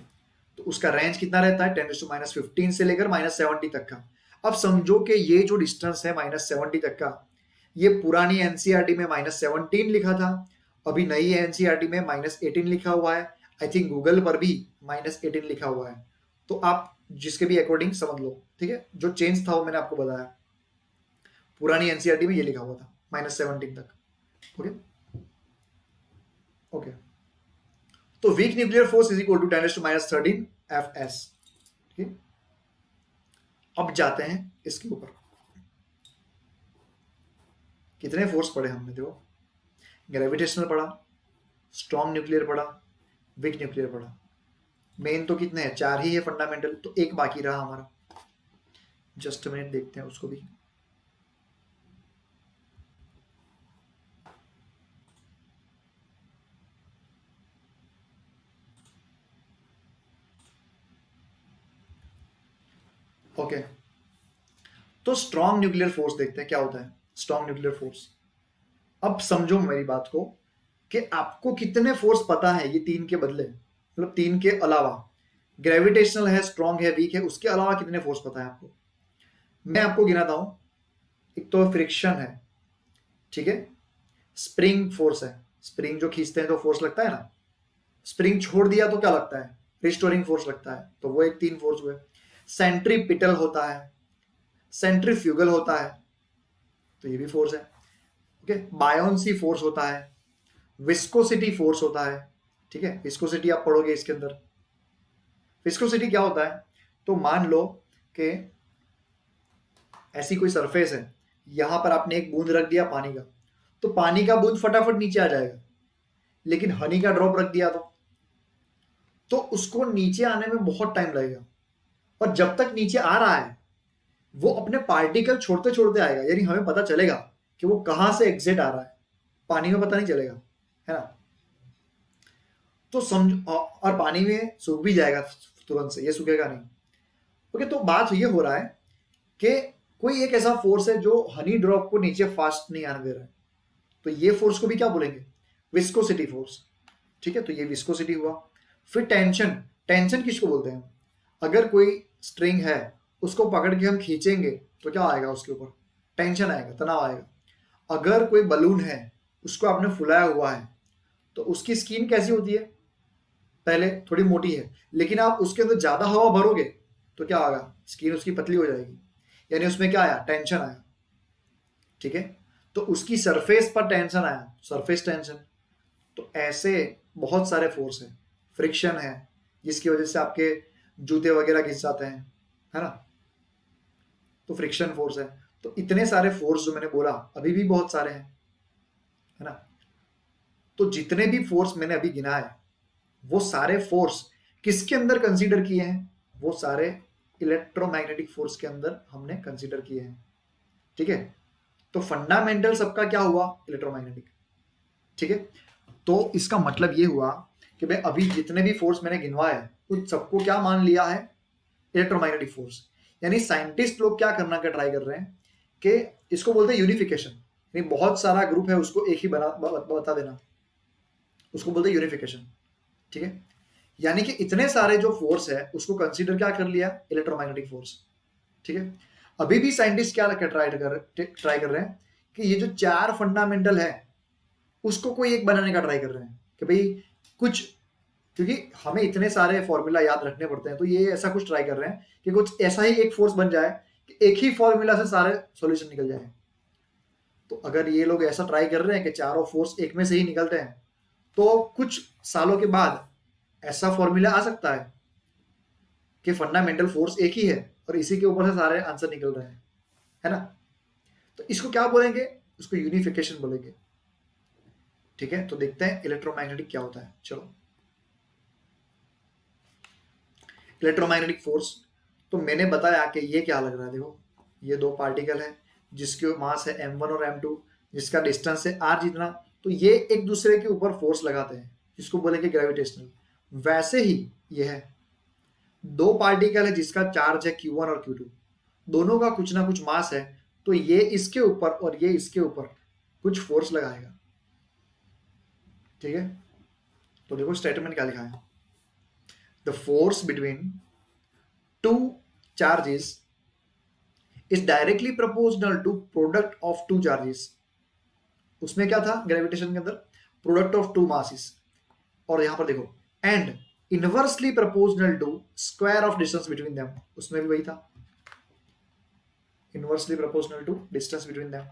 तो उसका रेंज कितना रहता है, 10⁻15 से लेकर -70 तक का। अब समझो कि ये जो डिस्टेंस है -70 तक का, ये पुरानी एनसीईआरटी में -17 लिखा था, अभी नई एनसीईआरटी में -18 लिखा हुआ है, आई थिंक गूगल पर भी -18 लिखा हुआ है। तो आप जिसके भी अकॉर्डिंग समझ लो, ठीक है, जो चेंज था वो मैंने आपको बताया। पुरानी एनसीईआरटी में ये लिखा हुआ था -17 तक। ओके ओके, तो weak nuclear force is equal to 10⁻13 Fs। ठीक, अब जाते हैं इसके ऊपर, कितने फोर्स पढ़े हमने, देखो, ग्रेविटेशनल पढ़ा, स्ट्रॉन्ग न्यूक्लियर पढ़ा, वीक न्यूक्लियर पढ़ा। मेन तो कितने हैं, 4 ही है फंडामेंटल, तो एक बाकी रहा हमारा। जस्ट मिनट, देखते हैं उसको भी। ओके, तो स्ट्रॉन्ग न्यूक्लियर फोर्स देखते हैं क्या होता है। स्ट्रॉन्ग न्यूक्लियर फोर्स, अब समझो मेरी बात को कि आपको कितने फोर्स पता है ये तीन के बदले, मतलब तीन के अलावा, ग्रेविटेशनल है, स्ट्रॉन्ग है, वीक है, उसके अलावा कितने फोर्स पता है आपको। मैं आपको गिनाता हूं। एक तो फ्रिक्शन है, ठीक है, स्प्रिंग फोर्स है, स्प्रिंग जो खींचते हैं तो फोर्स लगता है ना, स्प्रिंग छोड़ दिया तो क्या लगता है, रिस्टोरिंग फोर्स लगता है, तो वो एक 3 फोर्स हुए। सेंट्रीपिटल होता है, सेंट्रीफ्यूगल होता है, तो ये भी फोर्स है। ओके, बायोन्सी फोर्स होता है, विस्कोसिटी फोर्स होता है, ठीक है, विस्कोसिटी आप पढ़ोगे इसके अंदर। विस्कोसिटी क्या होता है, तो मान लो कि ऐसी कोई सरफेस है, यहां पर आपने एक बूंद रख दिया पानी का, तो पानी का बूंद फटाफट नीचे आ जाएगा, लेकिन हनी का ड्रॉप रख दिया तो उसको नीचे आने में बहुत टाइम लगेगा, और जब तक नीचे आ रहा है वो अपने पार्टिकल छोड़ते छोड़ते आएगा, यानी हमें पता चलेगा कि वो कहां से एग्जिट आ रहा है, पानी में पता नहीं चलेगा, है ना। तो समझ, और पानी में सूख भी जाएगा तुरंत से, ये सूखेगा नहीं। ओके, तो बात ये हो रहा है कि कोई एक ऐसा फोर्स है जो हनी ड्रॉप को नीचे फास्ट नहीं आने दे रहा है, तो ये फोर्स को भी क्या बोलेंगे, विस्कोसिटी फोर्स। ठीक है, तो ये विस्कोसिटी हुआ। फिर टेंशन, टेंशन किसको बोलते हैं, अगर कोई स्ट्रिंग है उसको पकड़ के हम खींचेंगे तो क्या आएगा, उसके ऊपर टेंशन आएगा, तनाव आएगा। अगर कोई बलून है उसको आपने फुलाया हुआ है, तो उसकी स्किन कैसी होती है, पहले थोड़ी मोटी है, लेकिन आप उसके अंदर ज्यादा हवा भरोगे तो क्या होगा, स्किन उसकी पतली हो जाएगी, यानी उसमें क्या आया, टेंशन आया। ठीक है, तो उसकी सरफेस पर टेंशन आया, सरफेस टेंशन। तो ऐसे बहुत सारे फोर्स है। फ्रिक्शन है, जिसकी वजह से आपके जूते वगैरह घिस जाते हैं, है ना, तो फ्रिक्शन फोर्स है। तो इतने सारे फोर्स जो मैंने बोला, अभी भी बहुत सारे हैं, है ना। तो जितने भी फोर्स मैंने अभी गिनाए, वो सारे फोर्स किसके अंदर कंसीडर किए हैं, वो सारे इलेक्ट्रोमैग्नेटिक फोर्स के अंदर हमने कंसीडर किए हैं। ठीक है, तो फंडामेंटल सबका क्या हुआ, इलेक्ट्रोमैग्नेटिक। ठीक है, तो इसका मतलब ये हुआ कि भाई अभी जितने भी फोर्स मैंने गिनवाए उन सबको क्या मान लिया है, इलेक्ट्रोमैग्नेटिक फोर्स। यानी साइंटिस्ट लोग क्या करना का ट्राई कर रहे हैं कि इसको बोलते हैं यूनिफिकेशन, यानी बहुत सारा ग्रुप है उसको एक ही बता देना, उसको बोलते हैं यूनिफिकेशन। ठीक है, यानी कि इतने सारे जो फोर्स है उसको कंसीडर क्या कर लिया, इलेक्ट्रोमैग्नेटिक फोर्स। ठीक है, अभी भी साइंटिस्ट क्या ट्राई कर रहे हैं कि ये जो 4 फंडामेंटल है उसको कोई एक बनाने का ट्राई कर रहे हैं कि भाई कुछ क्योंकि हमें इतने सारे फॉर्मूला याद रखने पड़ते हैं, तो ये ऐसा कुछ ट्राई कर रहे हैं कि कुछ ऐसा ही एक फोर्स बन जाए कि एक ही फॉर्मूला से सारे सॉल्यूशन निकल जाए। तो अगर ये लोग ऐसा ट्राई कर रहे हैं कि चारों फोर्स एक में से ही निकलते हैं, तो कुछ सालों के बाद ऐसा फॉर्मूला आ सकता है कि फंडामेंटल फोर्स एक ही है और इसी के ऊपर से सारे आंसर निकल रहे हैं, है ना। तो इसको क्या बोलेंगे, उसको यूनिफिकेशन बोलेंगे। ठीक है, तो देखते हैं इलेक्ट्रोमैग्नेटिक क्या होता है। चलो, इलेक्ट्रोमैग्नेटिक फोर्स, तो मैंने बताया कि ये क्या लग रहा है, देखो ये दो पार्टिकल है जिसके मास है m1 और m2, जिसका डिस्टेंस है r जितना, तो ये एक दूसरे के ऊपर फोर्स लगाते हैं जिसको बोलेंगे ग्रेविटेशनल। वैसे ही ये है, दो पार्टिकल है जिसका चार्ज है q1 और q2, दोनों का कुछ ना कुछ मास है, तो ये इसके ऊपर और ये इसके ऊपर कुछ फोर्स लगाएगा। ठीक है, तो देखो स्टेटमेंट क्या लिखा है, the force between two charges is directly proportional to product of two charges. उसमें क्या था ग्रेविटेशन के अंदर, प्रोडक्ट ऑफ टू मासेस, और यहां पर देखो and inversely proportional to square of distance between them, उसमें भी वही था, inversely proportional to distance between them,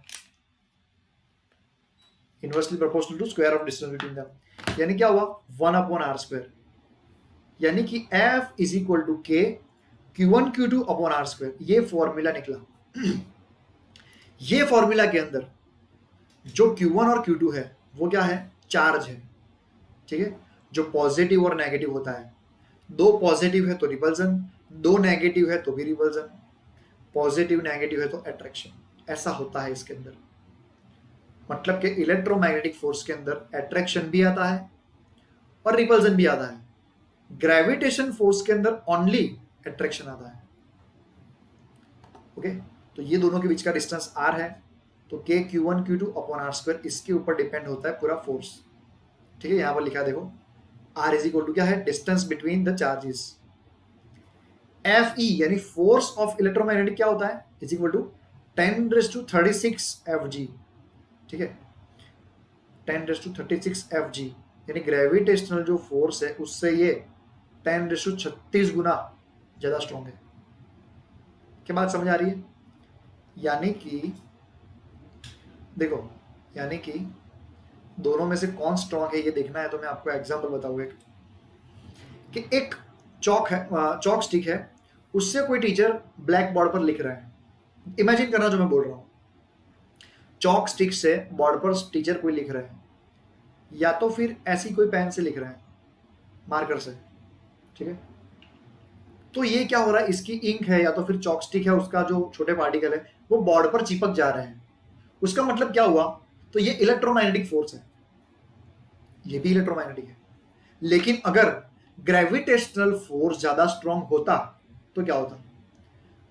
inversely proportional to square of distance between them. यानी क्या हुआ, 1/r², यानी कि F इज इक्वल टू के Q1 Q2 अपॉन r², ये फॉर्मूला निकला। ये फॉर्मूला के अंदर जो Q1 और Q2 है वो क्या है, चार्ज है। ठीक है, जो पॉजिटिव और नेगेटिव होता है, दो पॉजिटिव है तो रिपल्सन, दो नेगेटिव है तो भी रिपल्सन, पॉजिटिव नेगेटिव है तो अट्रैक्शन, ऐसा होता है इसके अंदर। मतलब कि इलेक्ट्रोमैग्नेटिक फोर्स के अंदर अट्रैक्शन भी आता है और रिपल्सन भी आता है। ग्रेविटेशन फोर्स के अंदर ओनली अट्रैक्शन आता है। ओके, तो ये दोनों के बीच का डिस्टेंस r है, तो k Q1 Q2 upon r², इसके ऊपर डिपेंड होता है पूरा फोर्स। ठीक है, यहां पर लिखा है देखो, r इज इक्वल टू क्या है, distance between the charges. Fe यानी फोर्स ऑफ इलेक्ट्रोमैग्नेटिक क्या होता है, इज इक्वल टू 10⁻36 Fg। ठीक है, 10⁻36 Fg, यानी ग्रेविटेशनल जो फोर्स है उससे ये 10⁻36 गुना ज्यादा स्ट्रॉन्ग है। क्या बात समझ आ रही है? यानी कि देखो, यानी कि दोनों में से कौन स्ट्रॉन्ग है ये देखना है, तो मैं आपको एग्जांपल बताऊंगा कि एक चौक है, चौक स्टिक है, उससे कोई टीचर ब्लैक बोर्ड पर लिख रहा है। इमेजिन करना जो मैं बोल रहा हूं, चौक स्टिक से बोर्ड पर टीचर कोई लिख रहा है, या तो फिर ऐसी कोई पेन से लिख रहा है, मार्कर से। ठीक है, तो ये क्या हो रहा है, इसकी इंक है या तो फिर चॉक स्टिक है, उसका जो छोटे पार्टिकल है वो बोर्ड पर चिपक जा रहे हैं। उसका मतलब क्या हुआ, तो ये इलेक्ट्रोमैग्नेटिक फोर्स है, ये भी इलेक्ट्रोमैग्नेटिक है। लेकिन अगर ग्रेविटेशनल फोर्स ज्यादा स्ट्रॉन्ग होता तो क्या होता,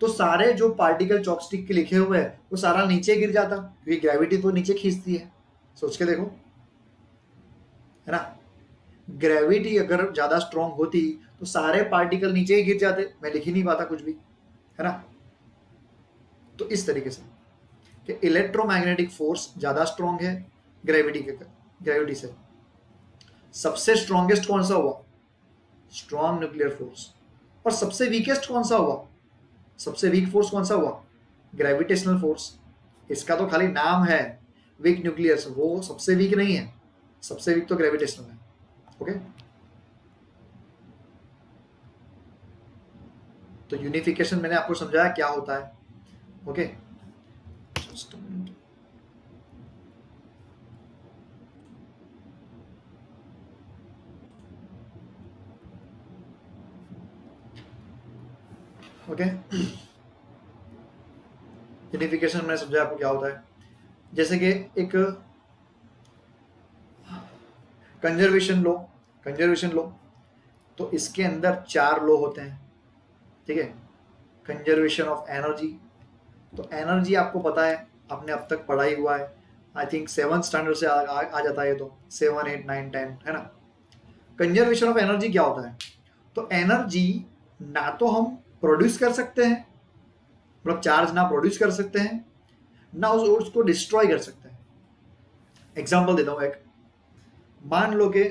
तो सारे जो पार्टिकल चॉक स्टिक के लिखे हुए हैं वो सारा नीचे गिर जाता, क्योंकि ग्रेविटी तो नीचे खींचती है। सोच के देखो, है ना, ग्रेविटी अगर ज्यादा स्ट्रॉन्ग होती तो सारे पार्टिकल नीचे ही गिर जाते, मैं लिख ही नहीं पाता कुछ भी, है ना। तो इस तरीके से कि इलेक्ट्रोमैग्नेटिक फोर्स ज्यादा स्ट्रॉन्ग है ग्रेविटी से। सबसे स्ट्रॉन्गेस्ट कौन सा हुआ, स्ट्रॉन्ग न्यूक्लियर फोर्स। और सबसे वीकेस्ट कौन सा हुआ, सबसे वीक फोर्स कौन सा हुआ, ग्रेविटेशनल फोर्स। इसका तो खाली नाम है वीक न्यूक्लियर, वो सबसे वीक नहीं है, सबसे वीक तो ग्रेविटेशनल है। ओके, तो यूनिफिकेशन मैंने आपको समझाया क्या होता है। ओके, ओके, यूनिफिकेशन मैंने समझाया आपको क्या होता है। जैसे कि एक कंजर्वेशन लो, तो इसके अंदर 4 लॉ होते हैं। ठीक है, कंजर्वेशन ऑफ एनर्जी, तो एनर्जी आपको पता है, आपने अब तक पढ़ा ही हुआ है, आई थिंक 7th स्टैंडर्ड से आ जाता है ये, तो 7, 8, 9, 10, है ना। कंजर्वेशन ऑफ एनर्जी क्या होता है, तो एनर्जी ना तो हम प्रोड्यूस कर सकते हैं, मतलब चार्ज ना प्रोड्यूस कर सकते हैं, ना उसको डिस्ट्रॉय कर सकते हैं। एग्जांपल देता हूं एक, मान लो कि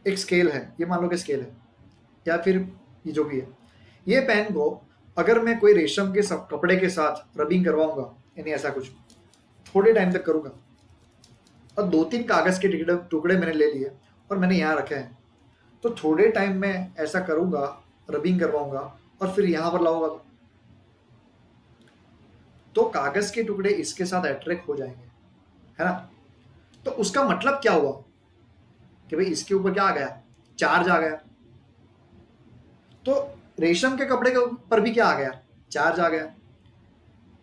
एक स्केल है, ये मान लो कि स्केल है या फिर ये जो भी है, ये पेन को अगर मैं कोई रेशम के सब कपड़े के साथ रबिंग करवाऊंगा, यानी ऐसा कुछ थोड़े टाइम तक करूंगा, और 2-3 कागज के टुकड़े मैंने ले लिए और मैंने यहाँ रखे हैं, तो थोड़े टाइम में ऐसा करूंगा, रबिंग करवाऊंगा और फिर यहाँ पर लाऊंगा, तो कागज के टुकड़े इसके साथ अट्रैक्ट हो जाएंगे, है ना। तो उसका मतलब क्या हुआ कि भाई इसके ऊपर क्या आ गया, चार्ज आ गया। तो रेशम के कपड़े के ऊपर भी क्या आ गया, चार्ज आ गया।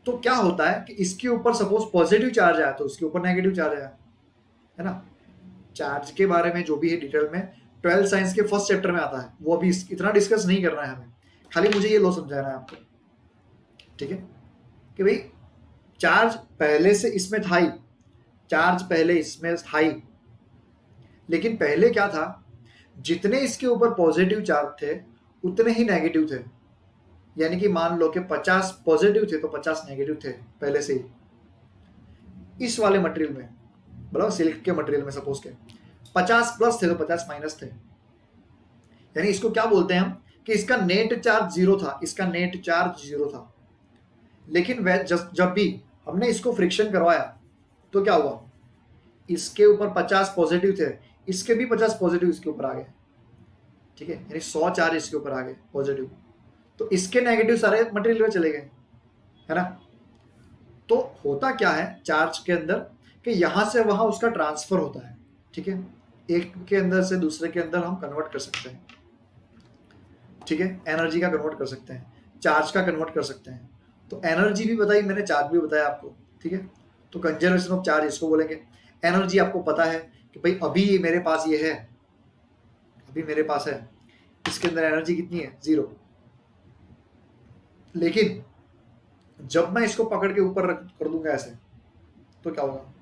तो क्या होता है कि इसके ऊपर सपोज पॉजिटिव चार्ज आया तो उसके ऊपर नेगेटिव चार्ज आया, है ना। चार्ज के बारे में जो भी है डिटेल में 12th साइंस के फर्स्ट चैप्टर में आता है, वो अभी इतना डिस्कस नहीं करना है हमें, खाली मुझे ये लो समझाना है आपको, ठीक है, कि भाई चार्ज पहले से इसमें था ही, चार्ज पहले इसमें था ही, लेकिन पहले क्या था, जितने इसके ऊपर पॉजिटिव चार्ज थे उतने ही नेगेटिव थे, यानी कि मान लो कि 50 पॉजिटिव थे तो 50 नेगेटिव थे पहले से ही। इस वाले मटेरियल में, मतलब सिल्क के मटेरियल में सपोज के 50 प्लस थे तो 50 माइनस थे, यानी इसको क्या बोलते हैं हम कि इसका नेट चार्ज जीरो था, इसका नेट चार्ज जीरो था। लेकिन वह जब भी हमने इसको फ्रिक्शन करवाया तो क्या हुआ, इसके ऊपर 50 पॉजिटिव थे, इसके भी 50 पॉजिटिव इसके ऊपर आ गए, ठीक है, यानी 100 चार्ज इसके ऊपर आ गए पॉजिटिव, तो इसके नेगेटिव सारे मटेरियल में चले गए, है ना। तो होता क्या है चार्ज के अंदर कि यहां से वहां उसका ट्रांसफर होता है, ठीक है, एक के अंदर से दूसरे के अंदर हम कन्वर्ट कर सकते हैं, ठीक है, एनर्जी का कन्वर्ट कर सकते हैं, चार्ज का कन्वर्ट कर सकते हैं। तो एनर्जी भी बताई मैंने, चार्ज भी बताया आपको, ठीक है। तो कंजर्वेशन ऑफ चार्ज इसको बोलेंगे। एनर्जी आपको पता है कि भाई अभी मेरे पास ये है, अभी मेरे पास है, इसके अंदर एनर्जी कितनी है, 0। लेकिन जब मैं इसको पकड़ के ऊपर कर दूंगा ऐसे, तो क्या होगा,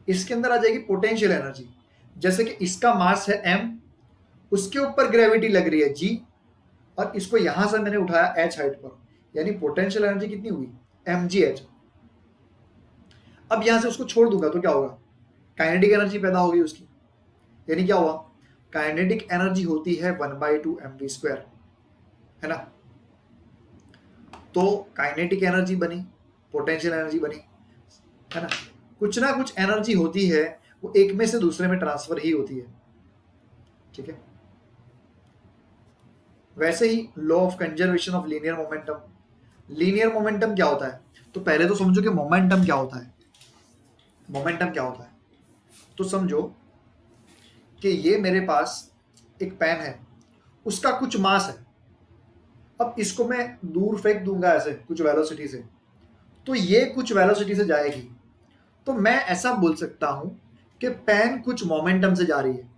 इसके अंदर आ जाएगी पोटेंशियल एनर्जी। जैसे कि इसका मास है m, उसके ऊपर ग्रेविटी लग रही है g, और इसको यहां से मैंने उठाया h हाइट पर, यानी पोटेंशियल एनर्जी कितनी हुई, mgh। अब यहां से उसको छोड़ दूंगा तो क्या होगा, काइनेटिक एनर्जी पैदा होगी उसकी, यानी क्या हुआ, काइनेटिक एनर्जी होती है 1/2 mv², है ना। तो काइनेटिक एनर्जी बनी, पोटेंशियल एनर्जी बनी, है ना कुछ एनर्जी होती है, वो एक में से दूसरे में ट्रांसफर ही होती है, ठीक है। वैसे ही law of conservation of linear momentum, linear momentum क्या होता है, तो पहले तो समझो कि मोमेंटम क्या होता है, मोमेंटम क्या होता है, तो समझो कि ये मेरे पास एक पेन है, उसका कुछ मास है, अब इसको मैं दूर फेंक दूंगा ऐसे कुछ वेलोसिटी से, तो ये कुछ वेलोसिटी से जाएगी, तो मैं ऐसा बोल सकता हूं कि पेन कुछ मोमेंटम से जा रही है,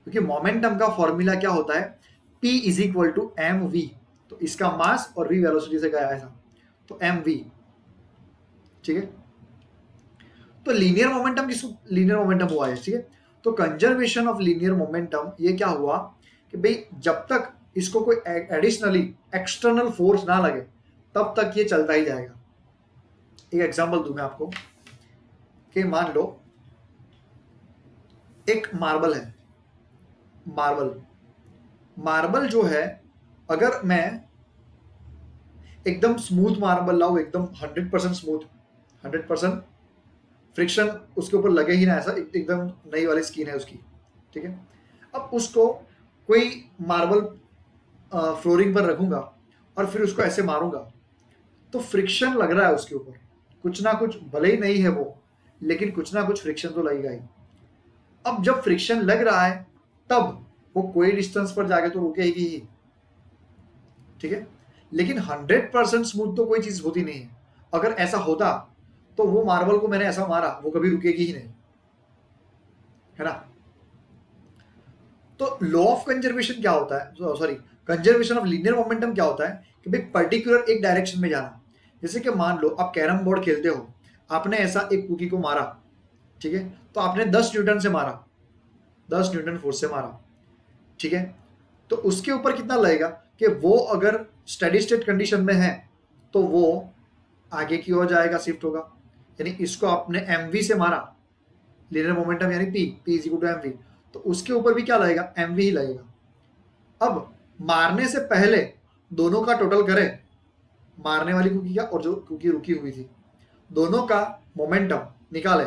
क्योंकि मोमेंटम का फॉर्मूला क्या होता है, P is equal to m v, तो इसका मास और v वेलोसिटी से गया ऐसा, तो एम वी, ठीक है। तो लीनियर मोमेंटम किस लीनियर मोमेंटम हुआ है, ठीक है। तो कंजर्वेशन ऑफ लीनियर मोमेंटम ये क्या हुआ कि भाई जब तक इसको कोई एडिशनली एक्सटर्नल फोर्स ना लगे तब तक ये चलता ही जाएगा। एक एग्जांपल दूं मैं आपको कि मान लो एक मार्बल है, मार्बल जो है, अगर मैं एकदम स्मूथ मार्बल लाऊं, एकदम 100% स्मूथ, 100% फ्रिक्शन उसके ऊपर लगे ही ना, ऐसा एकदम नई वाली स्किन है उसकी, ठीक है। अब उसको कोई मार्बल फ्लोरिंग पर रखूंगा और फिर उसको ऐसे मारूंगा, तो फ्रिक्शन लग रहा है उसके ऊपर, कुछ ना कुछ, भले ही नहीं है वो, लेकिन कुछ ना कुछ फ्रिक्शन तो लगेगा ही। अब जब फ्रिक्शन लग रहा है तब वो कोई डिस्टेंस पर जाके तो रुकेगी ही, ठीक है। लेकिन 100% स्मूथ तो कोई चीज होती नहीं है, अगर ऐसा होता तो वो मार्बल को मैंने ऐसा मारा, वो कभी रुकेगी ही नहीं, है ना। तो लॉ ऑफ कंजर्वेशन क्या होता है, sorry, conservation of linear momentum क्या होता है कि भाई पर्टिकुलर एक डायरेक्शन में जाना। जैसे कि मान लो आप कैरम बोर्ड खेलते हो, आपने ऐसा एक कुकी को मारा, ठीक है, तो आपने 10 न्यूटन से मारा, 10 न्यूटन फोर्स से मारा, ठीक है। तो उसके ऊपर कितना लगेगा कि वो अगर स्टेडी स्टेट कंडीशन में है तो वो आगे की ओर जाएगा, शिफ्ट होगा, यानी इसको आपने mv से मारा, लीनियर मोमेंटम यानी p is equal to mv, तो उसके ऊपर भी क्या लगेगा, mv ही लगेगा। अब मारने से पहले दोनों का टोटल करें, मारने वाली कुकी का और जो कुकी रुकी हुई थी, दोनों का मोमेंटम निकाले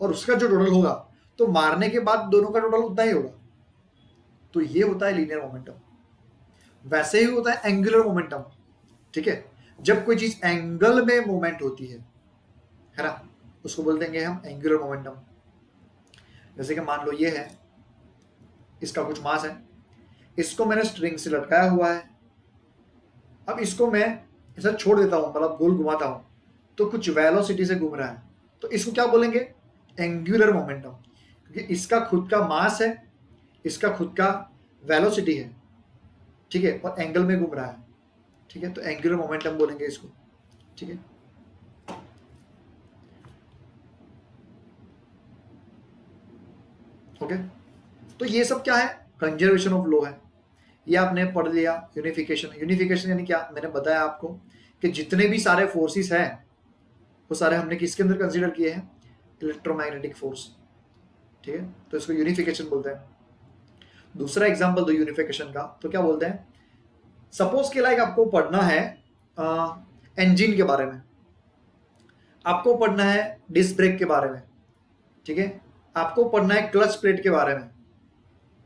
और उसका जो टोटल होगा, तो मारने के बाद दोनों का टोटल उतना ही होगा। तो ये होता है लीनियर मोमेंटम। वैसे ही होता है एंगुलर मोमेंटम, ठीक है। जब कोई चीज एंगल में मूवमेंट होती है ना, उसको बोल देंगे हम एंगुलर मोमेंटम। जैसे कि मान लो ये है, इसका कुछ मास है, इसको मैंने स्ट्रिंग से लटकाया हुआ है। अब इसको मैं ऐसा छोड़ देता हूं, मतलब गोल घुमाता हूं, तो कुछ वेलोसिटी से घूम रहा है, तो इसको क्या बोलेंगे, एंगुलर मोमेंटम। क्योंकि इसका खुद का मास है, इसका खुद का वेलोसिटी है, ठीक है, और एंगल में घूम रहा है, ठीक है, तो एंगुलर मोमेंटम बोलेंगे इसको, ठीक है। ओके, तो ये सब क्या है, कंजर्वेशन ऑफ लॉ है। ये आपने पढ़ लिया यूनिफिकेशन। यूनिफिकेशन यानी क्या, मैंने बताया आपको कि जितने भी सारे फोर्सेस हैं वो सारे हमने किसके अंदर कंसीडर किए हैं, इलेक्ट्रोमैग्नेटिक फोर्स, ठीक है, तो इसको यूनिफिकेशन बोलते हैं। दूसरा एग्जांपल दो यूनिफिकेशन का, तो क्या बोलते हैं, सपोज के लाइक आपको पढ़ना है इंजन के बारे में, आपको पढ़ना है डिस्क ब्रेक के बारे में, ठीक है, आपको पढ़ना है क्लच प्लेट के बारे में,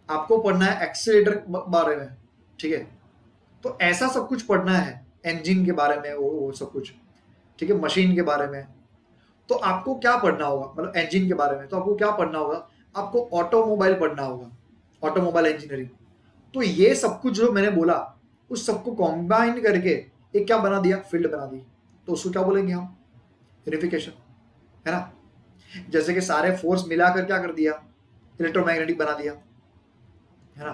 आपको पढ़ना है एक्सीलेटर बारे में, ठीक है, तो ऐसा सब कुछ पढ़ना है इंजन के बारे में, वो सब कुछ, ठीक है, मशीन के बारे में। तो आपको क्या पढ़ना होगा, मतलब इंजन के बारे में तो आपको क्या पढ़ना होगा, आपको ऑटोमोबाइल पढ़ना होगा, ऑटोमोबाइल इंजीनियरिंग। तो ये सब कुछ जो मैंने बोला, उस सबको कॉम्बाइन करके एक क्या बना दिया, फील्ड बना दी, तो उसको क्या बोलेंगे हम, यूनिफिकेशन, है ना। जैसे कि सारे फोर्स मिलाकर क्या कर दिया, इलेक्ट्रोमैग्नेटिक बना दिया, है ना।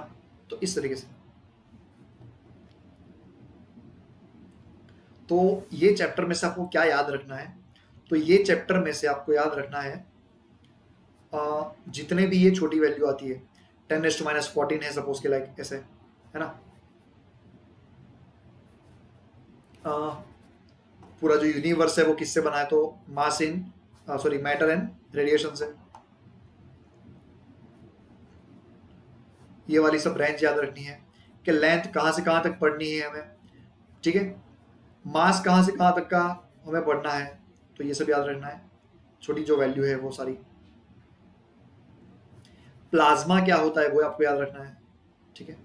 तो इस तरीके से, तो ये चैप्टर में से आपको क्या याद रखना है, तो ये चैप्टर में से आपको याद रखना है जितने भी ये छोटी वैल्यू आती है, 10⁻14 है सपोज के लाइक, ऐसे, है ना। पूरा जो यूनिवर्स है वो किससे बना है, तो मास इन सॉरी मैटर एंड रेडिएशन से। ये वाली सब रेंज याद रखनी है कि लेंथ कहाँ से कहाँ तक पढ़नी है हमें, ठीक है, मास कहाँ से कहाँ तक का हमें पढ़ना है, तो ये सब याद रखना है, छोटी जो वैल्यू है वो सारी। प्लाज्मा क्या होता है वो आपको याद रखना है, ठीक है।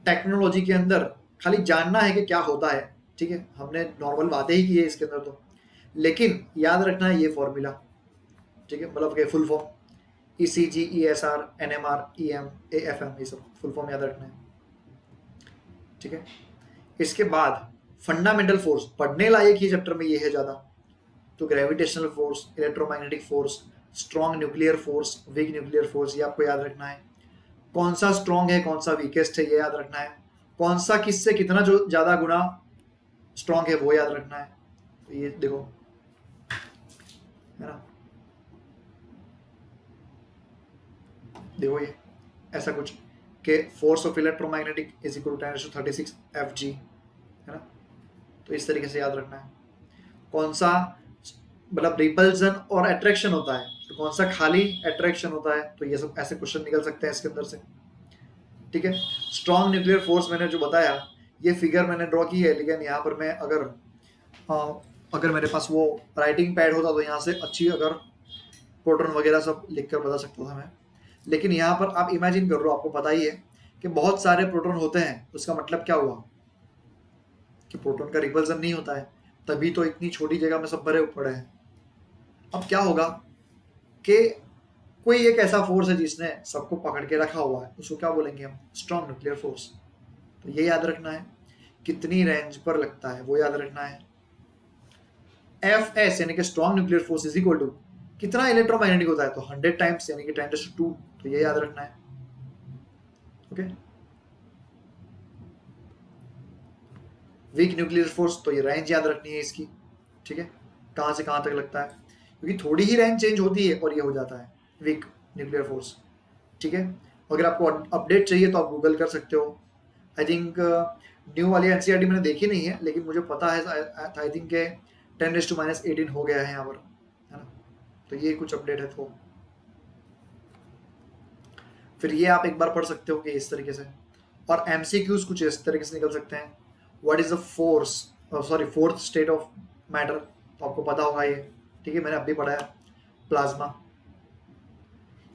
टेक्नोलॉजी के अंदर खाली जानना है कि क्या होता है, ठीक है, हमने नॉर्मल बातें ही की है इसके अंदर तो, लेकिन याद रखना है ये फॉर्मूला, ठीक है, मतलब के full form ECG ESR NMR EM AFM, ये सब फुल फॉर्म याद रखना है, ठीक है। इसके बाद फंडामेंटल फोर्स पढ़ने लायक ये चैप्टर में ये है ज्यादा, तो gravitational force, electromagnetic force, strong nuclear force, week nuclear force, ये आपको याद रखना है। कौन सा स्ट्रॉन्ग है कौन सा वीकेस्ट है ये याद रखना है। कौन सा किससे कितना जो ज्यादा गुना स्ट्रॉन्ग है वो याद रखना है। तो ये देखो, है ना, देखो ये ऐसा कुछ कि force of electromagnetic is equal to 10⁻36 Fg, है ना। तो इस तरीके से याद रखना है। कौन सा मतलब रिपल्जन और अट्रैक्शन होता है, तो कौन सा खाली अट्रैक्शन होता है, तो ये सब ऐसे क्वेश्चन निकल सकते हैं इसके अंदर से, ठीक है। स्ट्रॉन्ग न्यूक्लियर फोर्स मैंने जो बताया, ये फिगर मैंने ड्रॉ की है, लेकिन यहाँ पर मैं अगर मेरे पास वो राइटिंग पैड होता तो यहाँ से अच्छी अगर प्रोटॉन वगैरह सब लिख कर बता सकता था मैं, लेकिन यहाँ पर आप इमेजिन कर लो, आपको पता ही है कि बहुत सारे प्रोटॉन होते हैं, उसका मतलब क्या हुआ कि प्रोटॉन का रिपल्सन नहीं होता है, तभी तो इतनी छोटी जगह में सब भरे पड़े हैं। अब क्या होगा कि कोई एक ऐसा फोर्स है जिसने सबको पकड़ के रखा हुआ है, उसको क्या बोलेंगे हम, स्ट्रॉन्ग न्यूक्लियर फोर्स। तो ये याद रखना है, कितनी रेंज पर लगता है वो याद रखना है। Fs यानी कि strong nuclear force is equal to कितना इलेक्ट्रोमैग्नेटिक होता है, तो 100 टाइम्स यानी कि 10⁻², तो ये याद रखना है, ओके। वीक न्यूक्लियर फोर्स, तो ये रेंज याद रखनी है इसकी, ठीक है, कहां से कहां तक लगता है, क्योंकि थोड़ी ही रेंज चेंज होती है और ये हो जाता है वीक न्यूक्लियर फोर्स, ठीक है। अगर आपको अपडेट चाहिए तो आप गूगल कर सकते हो। आई थिंक न्यू वाली एनसीईआरटी मैंने देखी नहीं है, लेकिन मुझे पता है आई थिंक 10⁻18 हो गया है यहाँ पर, है ना। तो ये कुछ अपडेट है। तो फिर ये आप एक बार पढ़ सकते हो कि इस तरीके से, और एमसीक्यूज कुछ इस तरीके से निकल सकते हैं। What is the force, sorry fourth state of matter, तो आपको पता होगा ये, ठीक है, मैंने अभी पढ़ा है, प्लाज्मा।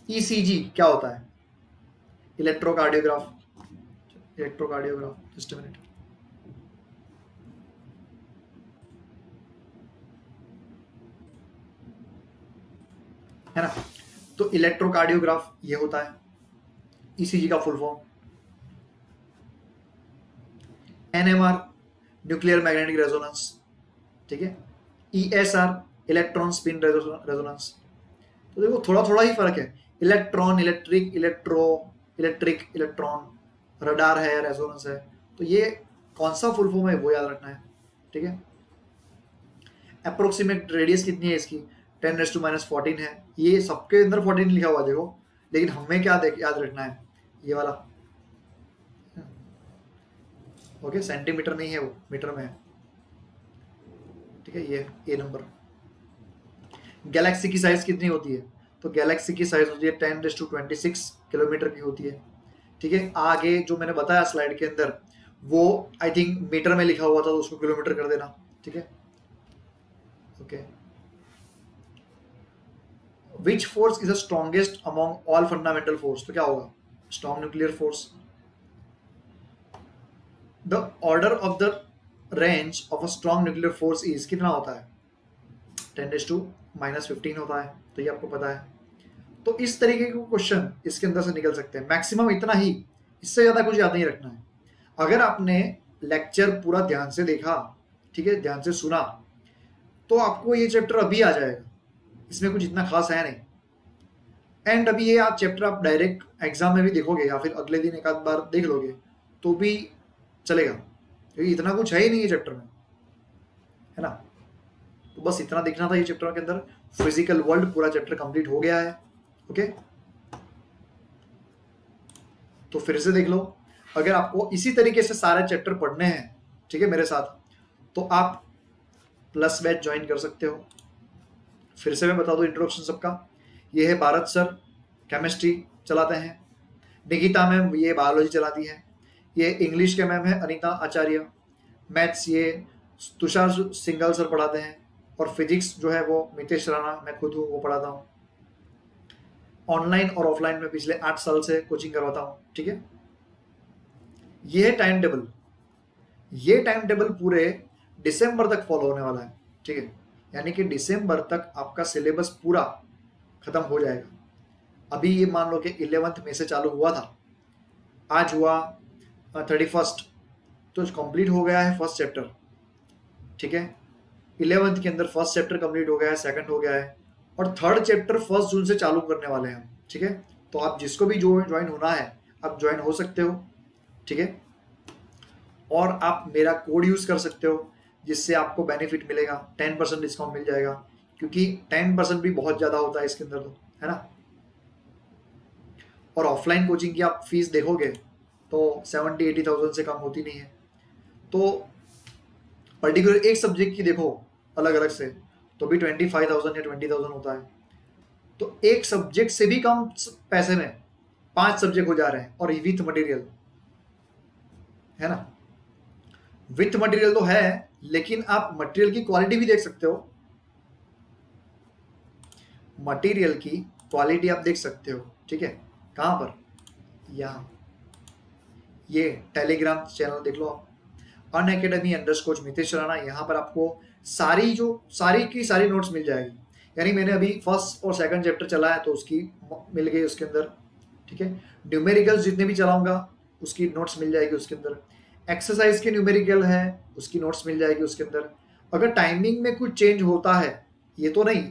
ईसीजी क्या होता है, electrocardiograph, electrocardiograph, just a minute. है ना, तो इलेक्ट्रोकार्डियोग्राफ ये होता है, ईसीजी का full form. NMR nuclear magnetic resonance, ठीक है। ESR electron spin resonance. तो देखो थोड़ा थोड़ा ही फर्क है, electron electric, electro electric, electron, radar है, रेजोनेंस है। तो ये कौन सा फुल फॉर्म है वो याद रखना है, ठीक है। अप्रोक्सीमेट रेडियस कितनी है इसकी, 10⁻⁻14 है। ये सबके अंदर 14 लिखा हुआ देखो, लेकिन हमें क्या याद रखना है, ये वाला, ओके, सेंटीमीटर नहीं है वो, मीटर में है, ठीक है। ये नंबर। गैलेक्सी की साइज कितनी होती है, तो गैलेक्सी की साइज होती है 10⁻26 किलोमीटर की होती है, ठीक है। आगे जो मैंने बताया स्लाइड के अंदर, वो आई थिंक मीटर में लिखा हुआ था, तो उसको किलोमीटर कर देना, ठीक है, okay. Which force is the strongest among all fundamental force, तो क्या होगा, strong nuclear force. The order of the range of a strong nuclear force is, कितना होता है, 10⁻⁻15 होता है, तो ये आपको पता है। तो इस तरीके के क्वेश्चन इसके अंदर से निकल सकते हैं, मैक्सिमम इतना ही, इससे ज्यादा कुछ याद नहीं रखना है। अगर आपने लेक्चर पूरा ध्यान से देखा, ठीक है, ध्यान से सुना, तो आपको ये चैप्टर अभी आ जाएगा, इसमें कुछ इतना खास है नहीं। एंड अभी ये आप चैप्टर आप डायरेक्ट एग्जाम में भी देखोगे या फिर अगले दिन एक आध बार देख लोगे तो भी चलेगा, क्योंकि इतना कुछ है ही नहीं ये चैप्टर में, है ना। तो बस इतना देखना था ये चैप्टर के अंदर। फिजिकल वर्ल्ड पूरा चैप्टर कंप्लीट हो गया है, ओके। तो फिर से देख लो, अगर आपको इसी तरीके से सारे चैप्टर पढ़ने हैं, ठीक है, मेरे साथ, तो आप प्लस बैच ज्वाइन कर सकते हो। फिर से मैं बता दूं इंट्रोडक्शन सबका, ये है भारत सर, केमिस्ट्री चलाते हैं, निकिता मैम ये बायोलॉजी चलाती है, ये इंग्लिश के मैम है अनीता आचार्य, मैथ्स ये तुषार सिंगल सर पढ़ाते हैं, और फिजिक्स जो है वो मितेश राणा, मैं खुद हूँ, वो पढ़ाता हूँ। ऑनलाइन और ऑफलाइन में पिछले 8 साल से कोचिंग करवाता हूँ, ठीक है। ये है टाइम टेबल, ये टाइम टेबल पूरे दिसंबर तक फॉलो होने वाला है, ठीक है। यानी कि दिसंबर तक आपका सिलेबस पूरा खत्म हो जाएगा। अभी ये मान लो कि 11 मई से चालू हुआ था, आज हुआ 31, तो कंप्लीट हो गया है फर्स्ट चैप्टर, ठीक है। 11 के अंदर फर्स्ट चैप्टर कंप्लीट हो गया है, सेकंड हो गया है, और थर्ड चैप्टर 1 जून से चालू करने वाले हैं, ठीक है। तो आप जिसको भी ज्वाइन होना है आप ज्वाइन हो सकते हो, ठीक है। और आप मेरा कोड यूज कर सकते हो, जिससे आपको बेनिफिट मिलेगा, 10% डिस्काउंट मिल जाएगा, क्योंकि 10% भी बहुत ज्यादा होता है इसके अंदर, तो है ना। और ऑफलाइन कोचिंग की आप फीस देखोगे तो 70-80,000 से कम होती नहीं है। तो पर्टिकुलर एक सब्जेक्ट की देखो अलग अलग से तो भी 25,000 या 20,000 होता है। तो एक सब्जेक्ट से भी कम पैसे में 5 सब्जेक्ट हो जा रहे हैं, और विथ मटेरियल, है ना। विथ मटेरियल तो है, लेकिन आप मटेरियल की क्वालिटी भी देख सकते हो, मटेरियल की क्वालिटी आप देख सकते हो, ठीक है। कहां पर, यहाँ, ये टेलीग्राम चैनल देख लो आप, unacademy_coach मितेश राणा, यहाँ पर आपको सारी की सारी नोट्स मिल जाएगी। यानी मैंने अभी फर्स्ट और सेकंड चैप्टर चलाया तो उसकी मिल गई उसके अंदर, ठीक है। न्यूमेरिकल्स जितने भी चलाऊंगा उसकी नोट्स मिल जाएगी उसके अंदर, एक्सरसाइज के न्यूमेरिकल है उसकी नोट्स मिल जाएगी उसके अंदर। अगर टाइमिंग में कुछ चेंज होता है, ये तो नहीं,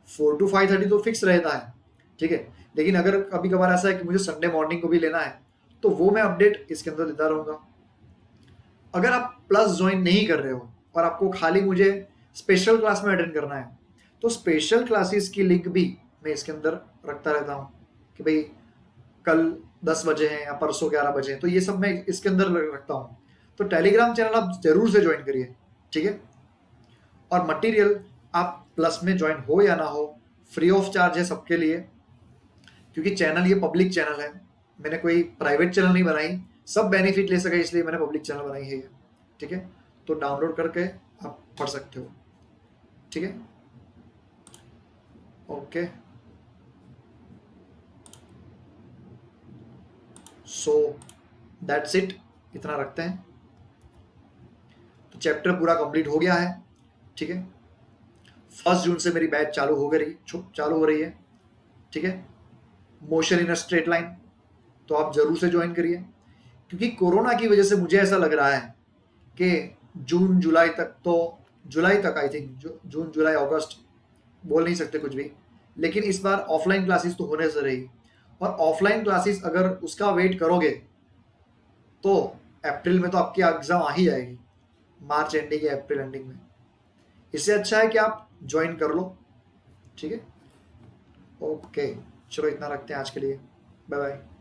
4 to 5:30 तो फिक्स रहता है, ठीक है। लेकिन अगर कभी कभार ऐसा है कि मुझे संडे मॉर्निंग को भी लेना है, तो वो मैं अपडेट इसके अंदर देता रहूंगा। अगर आप प्लस ज्वाइन नहीं कर रहे हो और आपको खाली मुझे स्पेशल क्लास में अटेंड करना है, तो स्पेशल क्लासेस की लिंक भी मैं इसके अंदर रखता रहता हूँ कि भाई कल 10 बजे हैं या परसों 11 बजे हैं, तो ये सब मैं इसके अंदर रखता हूँ। तो टेलीग्राम चैनल आप जरूर से ज्वाइन करिए, ठीक है। और मटेरियल आप प्लस में ज्वाइन हो या ना हो, फ्री ऑफ चार्ज है सबके लिए, क्योंकि चैनल ये पब्लिक चैनल है, मैंने कोई प्राइवेट चैनल नहीं बनाई, सब बेनिफिट ले सके इसलिए मैंने पब्लिक चैनल बनाई है ये। ठीक है, तो डाउनलोड करके आप पढ़ सकते हो। ठीक है, ओके, सो दैट्स इट, इतना रखते हैं। तो चैप्टर पूरा कंप्लीट हो गया है। ठीक है, 1 जून से मेरी बैच चालू हो रही है। ठीक है, motion in a straight line, तो आप जरूर से ज्वाइन करिए, क्योंकि कोरोना की वजह से मुझे ऐसा लग रहा है कि जून जुलाई तक, तो जुलाई तक आई थिंक, जून जुलाई अगस्त बोल नहीं सकते कुछ भी, लेकिन इस बार ऑफलाइन क्लासेस तो होने से रही। और ऑफलाइन क्लासेस अगर उसका वेट करोगे तो अप्रैल में तो आपकी एग्जाम आ ही जाएगी, मार्च एंडिंग या अप्रैल एंडिंग में। इससे अच्छा है कि आप ज्वाइन कर लो। ठीक है, ओके, चलो इतना रखते हैं आज के लिए, बाय बाय।